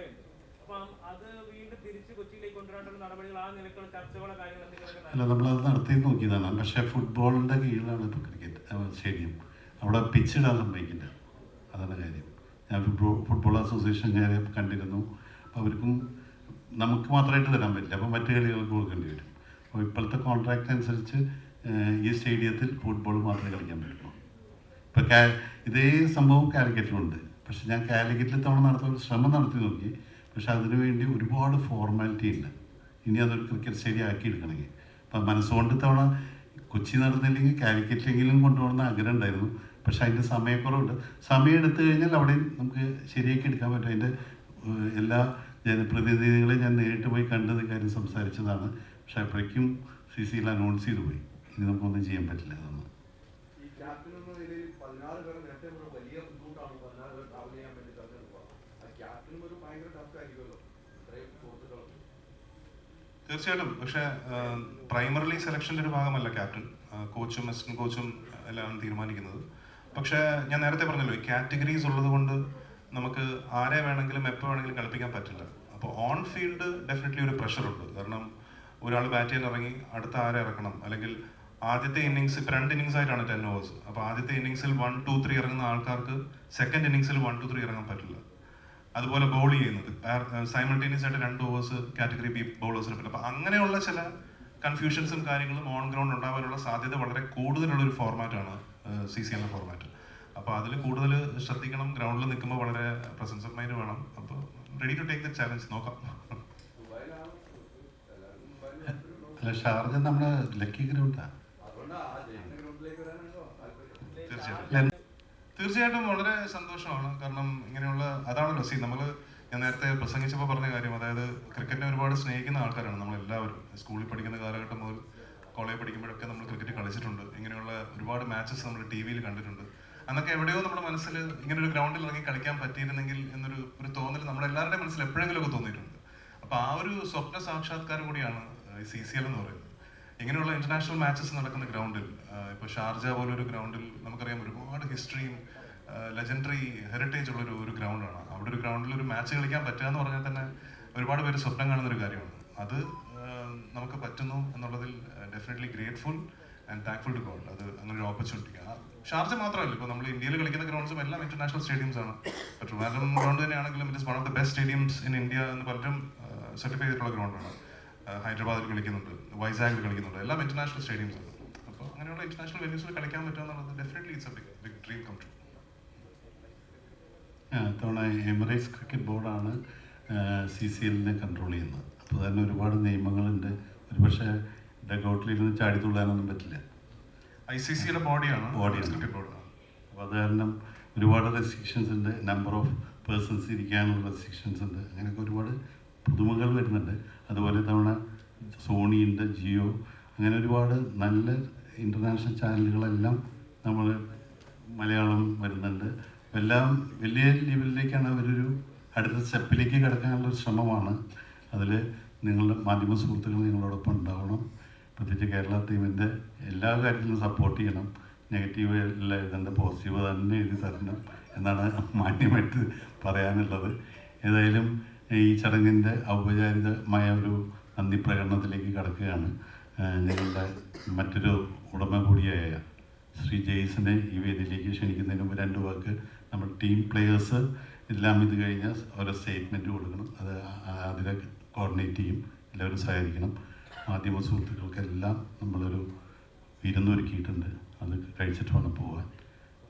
അല്ല, നമ്മളത് നടത്തി നോക്കിയതാണ്. പക്ഷേ ഫുട്ബോളിൻ്റെ കീഴിലാണ് ഇപ്പോൾ ക്രിക്കറ്റ് സ്റ്റേഡിയം. അവിടെ പിച്ചിടാൻ സമ്മതിക്കില്ല, അതാണ് കാര്യം. ഞാൻ ഫുട്ബോൾ അസോസിയേഷൻകാരെ കണ്ടിരുന്നു. അപ്പോൾ അവർക്കും നമുക്ക് മാത്രമായിട്ട് തരാൻ പറ്റില്ല, അപ്പോൾ മറ്റു കളികൾക്ക് കൊടുക്കേണ്ടി വരും. അപ്പോൾ ഇപ്പോഴത്തെ കോൺട്രാക്റ്റ് അനുസരിച്ച് ഈ സ്റ്റേഡിയത്തിൽ ഫുട്ബോൾ മാത്രമേ കളിക്കാൻ പറ്റുള്ളൂ. ഇപ്പോൾ ഇതേ സംഭവം കാലിക്കറ്റിലുണ്ട്. പക്ഷെ ഞാൻ കാലിക്കറ്റിൽ തവണ നടത്താൻ ശ്രമം നടത്തി നോക്കി. പക്ഷെ അതിനുവേണ്ടി ഒരുപാട് ഫോർമാലിറ്റി ഉണ്ട്. ഇനി അതൊരു ക്രിക്കറ്റ് സ്റ്റേഡിയം ആക്കി എടുക്കണമെങ്കിൽ. അപ്പം മനസ്സുകൊണ്ട് തവണ കൊച്ചി നടന്നില്ലെങ്കിൽ കാലിക്കറ്റിലെങ്കിലും കൊണ്ടുപോകുന്ന ആഗ്രഹം ഉണ്ടായിരുന്നു. പക്ഷെ അതിൻ്റെ സമയക്കുറവുണ്ട്. സമയം എടുത്തു കഴിഞ്ഞാൽ അവിടെ നമുക്ക് ശരിയാക്കി എടുക്കാൻ പറ്റും. അതിൻ്റെ എല്ലാ ജനപ്രതിനിധികളെ ഞാൻ നേരിട്ട് പോയി കണ്ടത് കാര്യം സംസാരിച്ചതാണ്. പക്ഷെ അപ്പോഴേക്കും CCL അനൗൺസ് ചെയ്തു പോയി. ഇനി നമുക്കൊന്നും ചെയ്യാൻ പറ്റില്ല. അതാണ് തീർച്ചയായിട്ടും. പക്ഷേ പ്രൈമറിലി സെലക്ഷൻ്റെ ഒരു ഭാഗമല്ല ക്യാപ്റ്റൻ. കോച്ചും അസിസ്റ്റന്റ് കോച്ചും എല്ലാം തീരുമാനിക്കുന്നത്. പക്ഷേ ഞാൻ നേരത്തെ പറഞ്ഞല്ലോ, ഈ കാറ്റഗറീസ് ഉള്ളത് കൊണ്ട് നമുക്ക് ആരെ വേണമെങ്കിലും എപ്പോൾ വേണമെങ്കിലും കളിപ്പിക്കാൻ പറ്റില്ല. അപ്പോൾ ഓൺ ഫീൽഡ് ഡെഫിനറ്റ്ലി ഒരു പ്രഷറുണ്ട്. കാരണം ഒരാൾ ബാറ്റ് ചെയ്യാൻ ഇറങ്ങി അടുത്ത ആരെ ഇറക്കണം, അല്ലെങ്കിൽ ആദ്യത്തെ ഇന്നിങ്സ് ഇപ്പോൾ 2 innings ആയിട്ടാണ് 10 overs. അപ്പോൾ ആദ്യത്തെ ഇന്നിങ്സിൽ 1, 2, 3 ഇറങ്ങുന്ന ആൾക്കാർക്ക് സെക്കൻഡ് ഇന്നിങ്സിൽ 1, 2, 3 ഇറങ്ങാൻ പറ്റില്ല. അതുപോലെ ബോൾ ചെയ്യുന്നത് സൈമൾട്ടേനിയസ് ആയിട്ട് 2 overs കാറ്റഗറി ബി ബൗളേഴ്സിന് പറ്റില്ല. അപ്പോൾ അങ്ങനെയുള്ള ചില കൺഫ്യൂഷൻസും കാര്യങ്ങളും ഓൺ ഗ്രൗണ്ട് ഉണ്ടാകാനുള്ള സാധ്യത വളരെ കൂടുതലുള്ളൊരു ഫോർമാറ്റാണ് CCL ഫോർമാറ്റ്. അപ്പോൾ അതിൽ കൂടുതൽ ശ്രദ്ധിക്കണം. ഗ്രൗണ്ടിൽ നിൽക്കുമ്പോൾ വളരെ പ്രസൻസ് ഓഫ് മൈൻഡ് വേണം. അപ്പോൾ ready to take the challenge. നോക്കാം. അല്ല, ഷാർജ നമ്മുടെ ലക്കി ഗ്രൗണ്ടാണ്. തീർച്ചയായിട്ടും വളരെ സന്തോഷമാണ്. കാരണം ഇങ്ങനെയുള്ള അതാണല്ലോ ഞാൻ നേരത്തെ പ്രസംഗിച്ചപ്പോൾ പറഞ്ഞ കാര്യം. അതായത് ക്രിക്കറ്റിനെ ഒരുപാട് സ്നേഹിക്കുന്ന ആൾക്കാരാണ് നമ്മളെല്ലാവരും. സ്കൂളിൽ പഠിക്കുന്ന കാലഘട്ടം മുതൽ കോളേജ് പഠിക്കുമ്പോഴൊക്കെ നമ്മൾ ക്രിക്കറ്റ് കളിച്ചിട്ടുണ്ട്. ഇങ്ങനെയുള്ള ഒരുപാട് മാച്ചസ് നമ്മൾ TV കണ്ടിട്ടുണ്ട്. അന്നൊക്കെ എവിടെയോ നമ്മുടെ മനസ്സിൽ ഇങ്ങനെ ഒരു ഗ്രൗണ്ടിൽ ഇറങ്ങി കളിക്കാൻ പറ്റിയിരുന്നെങ്കിൽ എന്നൊരു തോന്നൽ നമ്മളെല്ലാവരുടെയും മനസ്സിൽ എപ്പോഴെങ്കിലുമൊക്കെ തോന്നിയിട്ടുണ്ട്. അപ്പോൾ ആ ഒരു സ്വപ്ന സാക്ഷാത്കാരം കൂടിയാണ് CCL എന്ന് പറയുന്നത്. ഇങ്ങനെയുള്ള ഇന്റർനാഷണൽ മാച്ചസ് നടക്കുന്ന ഗ്രൗണ്ടിൽ, ഇപ്പോൾ ഷാർജ പോലൊരു ഗ്രൗണ്ടിൽ നമുക്കറിയാം ഒരുപാട് ഹിസ്റ്ററിയും ലെജൻഡറി ഹെറിറ്റേജ് ഉള്ളൊരു ഗ്രൗണ്ടാണ്. അവിടെ ഒരു ഗ്രൗണ്ടിൽ ഒരു മാച്ച് കളിക്കാൻ പറ്റുക എന്ന് പറഞ്ഞാൽ തന്നെ ഒരുപാട് പേര് സ്വപ്നം കാണുന്നൊരു കാര്യമാണ്. അത് നമുക്ക് പറ്റുന്നു എന്നുള്ളതിൽ definitely grateful. And thankful to God അത് അങ്ങനെ ഒരു ഓപ്പർച്യൂണിറ്റി. ഷാർജ മാത്രമല്ല, ഇപ്പോൾ നമ്മൾ ഇന്ത്യയിൽ കളിക്കുന്ന ഗ്രൗണ്ട്സും എല്ലാം ഇന്റർനാഷണൽ സ്റ്റേഡിയംസ് ആണ്. ഇപ്പോൾ ട്രിവാൻഡ്രം ഗ്രൗണ്ട് തന്നെയാണെങ്കിലും it is one of the best stadiums in India എന്ന് പലരും സർട്ടിഫൈ ചെയ്തിട്ടുള്ള ഗ്രൗണ്ടാണ്. ഹൈദരാബാദിൽ കളിക്കുന്നുണ്ട്, വൈസാഗിൽ കളിക്കുന്നുണ്ട്, എല്ലാം ഇന്റർനാഷണൽ സ്റ്റേഡിയംസ് ആണ്. അപ്പോൾ അങ്ങനെയുള്ള ഇന്റർനാഷണൽ വെന്യൂസിൽ കളിക്കാൻ പറ്റുക എന്നുള്ളത് definitely it's a big dream come true. തവണ എമിറേറ്റ്സ് ക്രിക്കറ്റ് ബോർഡാണ് CCLനെ കൺട്രോൾ ചെയ്യുന്നത്. അപ്പോൾ തന്നെ ഒരുപാട് നിയമങ്ങളുണ്ട്. ഒരുപക്ഷെ ഡഗൗട്ടിലിരുന്ന് ചാടി തുള്ളാനൊന്നും പറ്റില്ല. ICCയുടെ ബോഡിയാണ് ബോഡിയാണ്. Cricket board. അപ്പോൾ അത് കാരണം ഒരുപാട് റെസ്ട്രിക്ഷൻസ് ഉണ്ട്. നമ്പർ ഓഫ് പേഴ്സൺസ് ഇരിക്കാനുള്ള റെസ്ട്രിക്ഷൻസ് ഉണ്ട്. അങ്ങനെയൊക്കെ ഒരുപാട് പുതുമകൾ വരുന്നുണ്ട്. അതുപോലെ തവണ സോണി ഉണ്ട്, ജിയോ, അങ്ങനെ ഒരുപാട് നല്ല ഇൻ്റർനാഷണൽ ചാനലുകളെല്ലാം നമ്മൾ മലയാളം വരുന്നുണ്ട്. എല്ലാം വലിയ ലെവലിലേക്കാണ് അവരൊരു അടുത്ത സ്റ്റെപ്പിലേക്ക് കിടക്കാനുള്ള ഒരു ശ്രമമാണ്. അതിൽ നിങ്ങളുടെ മാധ്യമ സുഹൃത്തുക്കൾ നിങ്ങളോടൊപ്പം ഉണ്ടാവണം. പ്രത്യേകിച്ച് കേരള ടീമിൻ്റെ എല്ലാ കാര്യത്തിലും സപ്പോർട്ട് ചെയ്യണം. നെഗറ്റീവ് എല്ലാം എഴുതേണ്ട, പോസിറ്റീവ് തന്നെ എഴുതി തരണം എന്നാണ് മാന്യമായിട്ട് പറയാനുള്ളത്. ഏതായാലും ഈ ചടങ്ങിൻ്റെ ഔപചാരികമായ ഒരു നന്ദി പ്രകടനത്തിലേക്ക് കടക്കുകയാണ്. ഞങ്ങളുടെ മറ്റൊരു ഉടമ കൂടിയായ ശ്രീ ജെയ്സിനെ ഈ വേദിയിലേക്ക് ക്ഷണിക്കുന്നതിന് മുമ്പ് 2 വാക്ക് നമ്മൾ ടീം പ്ലെയേഴ്സ് എല്ലാം ഇത് കഴിഞ്ഞാൽ ഓരോ സ്റ്റേറ്റ്മെൻറ്റ് കൊടുക്കണം. അത് അതിനെ കോർഡിനേറ്റ് ചെയ്യും. എല്ലാവരും സഹകരിക്കണം. മാധ്യമ സുഹൃത്തുക്കൾക്കെല്ലാം നമ്മളൊരു വിരുന്നൊരുക്കിയിട്ടുണ്ട്. അത് കഴിച്ചിട്ട് വേണം പോകാൻ.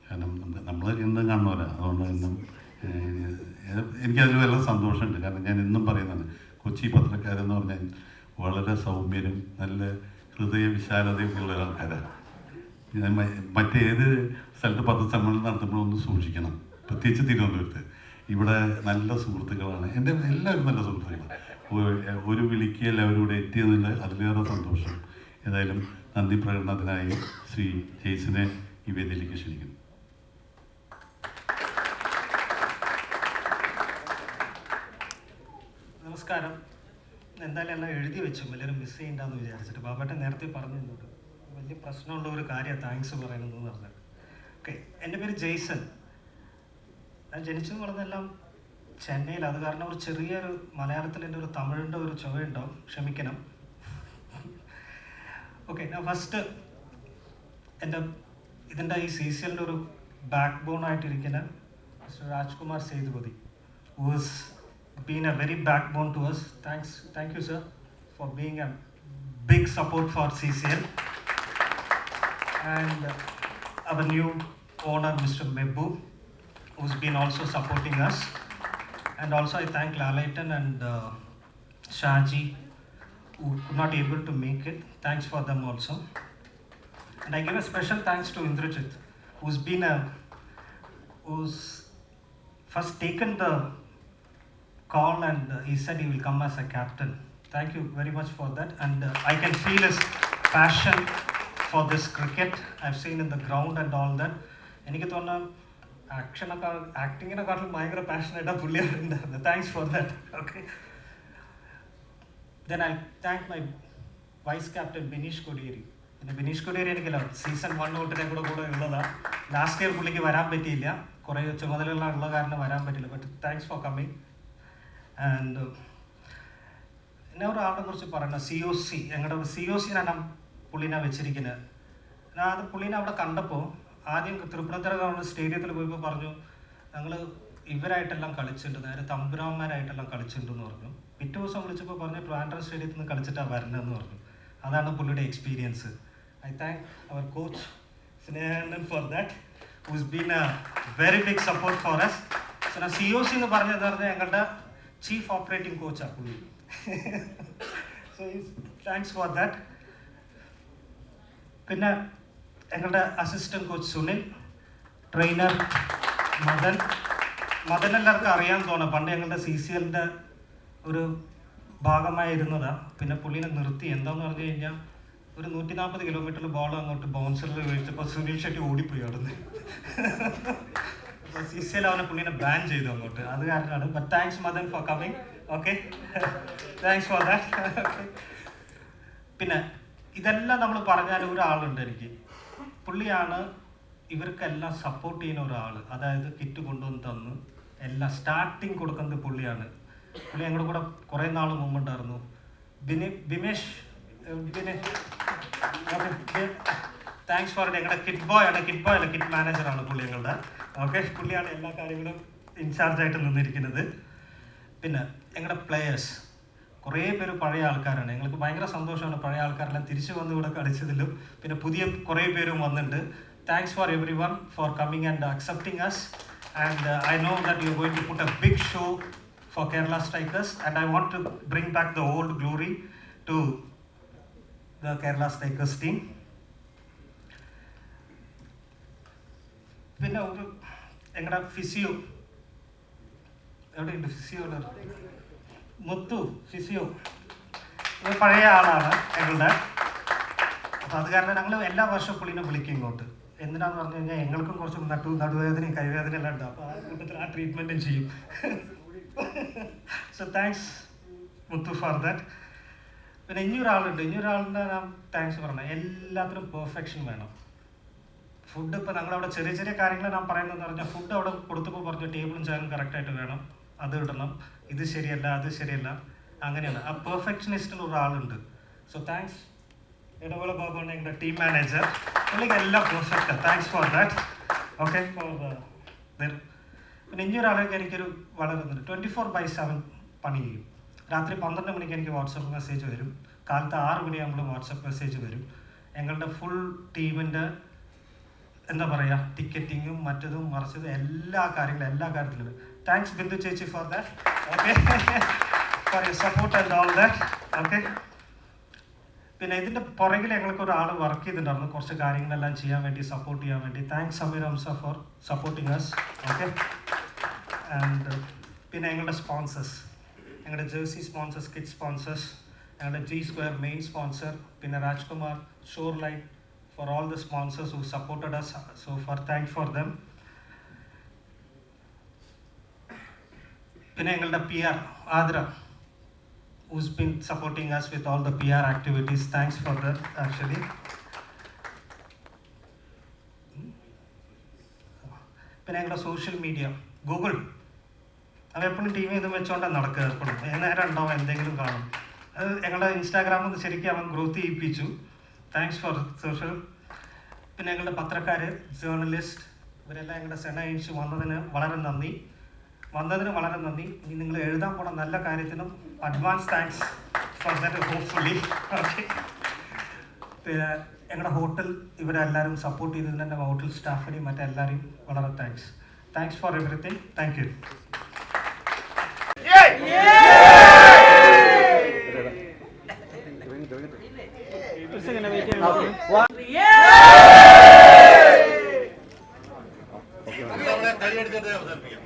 കാരണം നമ്മൾ എന്നും കാണുമല്ലോ. അതുകൊണ്ട് എന്നും എനിക്കതിൽ വളരെ സന്തോഷമുണ്ട്. കാരണം ഞാൻ എന്നും പറയുന്നതാണ്, കൊച്ചി പത്രക്കാരെന്ന് പറഞ്ഞാൽ വളരെ സൗമ്യരും നല്ല ഹൃദയ വിശാലതയൊക്കെ ഉള്ള ആൾക്കാരാണ്. മറ്റേത് സ്ഥലത്ത് പത്രസമ്മേളനം നടത്തുമ്പോഴൊന്ന് സൂക്ഷിക്കണം. പ്രത്യേകിച്ച് തിരുവനന്തപുരത്ത് ഇവിടെ നല്ല സുഹൃത്തുക്കളാണ്. എൻ്റെ എല്ലാവരും നല്ല സുഹൃത്തുക്കളാണ്. ഒരു വിളിക്ക് എല്ലാവരും കൂടെ എത്തിയതിൽ അതിലേറെ സന്തോഷം. ഏതായാലും നന്ദി പ്രകടനത്തിനായി ശ്രീ ജെയ്സിനെ ഈ വേദിയിലേക്ക് ക്ഷണിക്കുന്നു. നമസ്കാരം. എന്തായാലും എല്ലാം എഴുതി വെച്ചു, എല്ലാവരും മിസ് ചെയ്യണ്ടെന്ന് വിചാരിച്ചിട്ട്. ബാബേട്ടൻ നേരത്തെ പറഞ്ഞിട്ടുണ്ട് വലിയ പ്രശ്നമുള്ള ഒരു കാര്യമാണ് താങ്ക്സ് പറയുന്നതെന്ന് പറഞ്ഞിട്ട്. ഓക്കെ, എൻ്റെ പേര് ജെയ്സൺ. ഞാൻ ജനിച്ചെന്ന് പറഞ്ഞെല്ലാം ചെന്നൈയിൽ. അത് കാരണം ഒരു ചെറിയൊരു മലയാളത്തിൽ എൻ്റെ ഒരു തമിഴിൻ്റെ ഒരു ചുവയുണ്ടാവും, ക്ഷമിക്കണം. ഓക്കെ, ഞാൻ ഫസ്റ്റ് ഇതിൻ്റെ ഈ CCLൻ്റെ ഒരു ബാക്ക് ബോണായിട്ടിരിക്കുന്ന mister Rajkumar Sethupathi, who has been a very backbone to us. Thank you sir for being a big support for CCL. And our new owner Mr. Mebbu, who's been also supporting us. And also I thank Lalaitan and Shaji, who could not able to make it. Thanks for them also. And I give a special thanks to Indrajit, who's first taken the call and he said he will come as a captain. Thank you very much for that. And I can feel his passion for this cricket. I've seen in the ground and all that. എനിക്ക് തോന്നുന്നു ആക്ടിങ്ങിനെക്കാട്ടിലും ഭയങ്കര പാഷനായിട്ടാണ് പുള്ളി ഉണ്ടായിരുന്നത്. Thanks for that. Okay, then I thank my vice captain Bineesh Kodiyeri. പിന്നെ ബിനീഷ് കൊടിയേരി എനിക്കല്ല, season 1 തൊട്ടിനെ കൂടെ ഉള്ളതാണ്. ലാസ്റ്റ് ഇയർ പുള്ളിക്ക് വരാൻ പറ്റിയില്ല, കുറേ ചുമതലകളുള്ള കാരണം വരാൻ പറ്റില്ല. But thanks for coming. And എന്നെ ഒരാളെ കുറിച്ച് പറയണം, COC. ഞങ്ങളുടെ ഒരു COC പുള്ളിനെ വെച്ചിരിക്കുന്നത്. ഞാൻ അത് പുള്ളീനെ അവിടെ കണ്ടപ്പോൾ ആദ്യം തിരുവനന്തപുരം സ്റ്റേഡിയത്തിൽ പോയപ്പോൾ പറഞ്ഞു, ഞങ്ങൾ ഇവരായിട്ടെല്ലാം കളിച്ചിട്ടുണ്ട്, നേരെ തമ്പുരാന്മാരായിട്ടെല്ലാം കളിച്ചിട്ടുണ്ടെന്ന് പറഞ്ഞു. പിറ്റേ ദിവസം വിളിച്ചപ്പോൾ പറഞ്ഞു ട്രിവാൻഡ്രം സ്റ്റേഡിയത്തിൽ നിന്ന് കളിച്ചിട്ടാണ് വരുന്നതെന്ന് പറഞ്ഞു. അതാണ് പുള്ളിയുടെ experience. I thank our coach Snehan for that, who's been a very big support for us. So ഞാൻ COC എന്ന് പറഞ്ഞത് ഞങ്ങളുടെ ചീഫ് ഓപ്പറേറ്റിംഗ് കോച്ചാണ് പുള്ളി. So thanks for that. പിന്നെ ഞങ്ങളുടെ assistant coach Sunil, trainer Madan എല്ലാവർക്കും അറിയാൻ തോന്നാം. പണ്ട് ഞങ്ങളുടെ CCLൻ്റെ ഒരു ഭാഗമായിരുന്നതാണ്. പിന്നെ പുള്ളീനെ നിർത്തി. എന്താണെന്ന് പറഞ്ഞു കഴിഞ്ഞാൽ ഒരു 140 കിലോമീറ്ററിൽ ബോൾ അങ്ങോട്ട് ബൗൺസറിൽ വീഴ്ചപ്പോൾ സുനിൽ ഷെട്ടി ഓടിപ്പോയി അവിടെ നിന്ന്. അപ്പോൾ CCL അവനെ പുള്ളീനെ ബാൻ ചെയ്തു അങ്ങോട്ട്. അത് കാരണമാണ്. But thanks Madan for coming. Okay, thanks for that. പിന്നെ ഇതെല്ലാം നമ്മൾ പറഞ്ഞാൽ ഒരാളുണ്ട് എനിക്ക്, പുള്ളിയാണ് ഇവർക്കെല്ലാം സപ്പോർട്ട് ചെയ്യുന്ന ഒരാൾ. അതായത് കിറ്റ് കൊണ്ടുവന്ന് തന്ന് എല്ലാം സ്റ്റാർട്ടിങ് കൊടുക്കുന്നത് പുള്ളിയാണ്. പുള്ളി ഞങ്ങളുടെ കൂടെ കുറേ നാൾ മുമ്പുണ്ടായിരുന്നു. ബിനേഷ് താങ്ക്സ് ഫോർ ഞങ്ങളുടെ കിഡ് ബോയ് ആണ്, കിഡ് മാനേജറാണ് പുള്ളി ഞങ്ങളുടെ. ഓക്കെ, പുള്ളിയാണ് എല്ലാ കാര്യങ്ങളും ഇൻചാർജായിട്ട് നിന്നിരിക്കുന്നത്. പിന്നെ ഞങ്ങളുടെ പ്ലെയേഴ്സ് കുറേ പേര് പഴയ ആൾക്കാരാണ്. ഞങ്ങൾക്ക് ഭയങ്കര സന്തോഷമാണ് പഴയ ആൾക്കാരെല്ലാം തിരിച്ചു വന്ന് ഇവിടെ കളിച്ചതിലും. പിന്നെ പുതിയ കുറേ പേരും വന്നിട്ടുണ്ട്. Thanks for everyone for coming and accepting us. And I know that you are going to put a big show for Kerala Strikers, and I want to bring back the old glory to the Kerala Strikers team. പിന്നെ ഒരു ഞങ്ങളുടെ physio എവിടെയുണ്ട്? Physio മുത്തു physio പഴയ ആളാണ് ഞങ്ങളുടെ. അപ്പോൾ അത് കാരണം ഞങ്ങൾ എല്ലാ വർഷവും പുള്ളിനെ വിളിക്കും ഇങ്ങോട്ട്. എന്തിനാന്ന് പറഞ്ഞു കഴിഞ്ഞാൽ ഞങ്ങൾക്കും കുറച്ച് നടുവേദനയും കൈവേദനയും എല്ലാം ഉണ്ട്. അപ്പോൾ ആ കൂട്ടത്തിൽ ആ ട്രീറ്റ്മെൻറ്റും ചെയ്യും. So thanks Muthu four that. പിന്നെ ഇനിയൊരാളുടെ ഞാൻ താങ്ക്സ് പറഞ്ഞത്, എല്ലാത്തിനും പെർഫെക്ഷൻ വേണം. ഫുഡ് ഇപ്പോൾ ഞങ്ങളവിടെ ചെറിയ ചെറിയ കാര്യങ്ങൾ ഞാൻ പറയുന്നതെന്ന് പറഞ്ഞാൽ, ഫുഡ് അവിടെ കൊടുത്തപ്പോൾ പറഞ്ഞു ടേബിളും ചെയറും കറക്റ്റായിട്ട് വേണം, അത് ഇടണം, ഇത് ശരിയല്ല അത് ശരിയല്ല, അങ്ങനെയാണ്. ആ പെർഫെക്ഷനിസ്റ്റിന് ഒരാളുണ്ട്. സോ താങ്ക്സ് ഇടവേള ബാബുവാണ് ഞങ്ങളുടെ ടീം മാനേജർ. പുള്ളിക്ക് എല്ലാം പെർഫെക്റ്റാണ്. Thanks for that. Okay, for പിന്നെ ഇനിയൊരാളൊക്കെ എനിക്കൊരു വളരെ 24/7 പണി ചെയ്യും. രാത്രി 12 മണിക്ക് എനിക്ക് വാട്സപ്പ് മെസ്സേജ് വരും, കാലത്ത് 6 മണിയാകുമ്പോൾ വാട്സപ്പ് മെസ്സേജ് വരും. ഞങ്ങളുടെ ഫുൾ ടീമിൻ്റെ എന്താ പറയുക, ടിക്കറ്റിങ്ങും മറ്റതും മറിച്ചതും എല്ലാ കാര്യത്തിലും. താങ്ക്സ് ബിന്ദു ചേച്ചി four that. Okay, for your support and all that. Okay, പിന്നെ ഇതിൻ്റെ പുറകിൽ ഞങ്ങൾക്ക് ഒരാൾ വർക്ക് ചെയ്തിട്ടുണ്ടായിരുന്നു കുറച്ച് കാര്യങ്ങളെല്ലാം ചെയ്യാൻ വേണ്ടി, സപ്പോർട്ട് ചെയ്യാൻ വേണ്ടി. Thanks Sameer Hamsa for supporting us. Okay, and പിന്നെ ഞങ്ങളുടെ സ്പോൺസേഴ്സ്, ഞങ്ങളുടെ ജേഴ്സി സ്പോൺസേഴ്സ്, കിഡ് സ്പോൺസേഴ്സ്, ഞങ്ങളുടെ G2 മെയിൻ സ്പോൺസർ, പിന്നെ Rajkumar, shoreline, for all the sponsors who supported us so far. Thanks for them. പിന്നെ ഞങ്ങളുടെ PR Aardra, who's been supporting us with all the PR activities. Thanks for that actually. പിന്നെ ഞങ്ങളുടെ social media Google, അവൻ എപ്പോഴും T V ഇതും വെച്ചുകൊണ്ടാണ് നടക്കുക. എപ്പോഴും നേരം ഉണ്ടാവും എന്തെങ്കിലും കാണും. അത് ഞങ്ങളുടെ ഇൻസ്റ്റാഗ്രാമിൽ ശരിക്കും അവൻ ഗ്രോത്ത് ചെയ്യിപ്പിച്ചു. Thanks for social. പിന്നെ ഞങ്ങളുടെ പത്രക്കാർ, ജേർണലിസ്റ്റ്, ഇവരെല്ലാം ഞങ്ങളുടെ സെന അയച്ച് വന്നതിന് വളരെ നന്ദി. ഇനി നിങ്ങൾ എഴുതാൻ പോണ നല്ല കാര്യത്തിനും advance thanks for that hopefully. Okay, പിന്നെ ഞങ്ങളുടെ ഹോട്ടൽ ഇവരെല്ലാവരും സപ്പോർട്ട് ചെയ്തതിന് എൻ്റെ ഹോട്ടൽ സ്റ്റാഫിനെയും മറ്റെല്ലാവരെയും വളരെ thanks for everything. Thank you. കൈയടിച്ചിട്ട് അവതരിപ്പിക്കാം.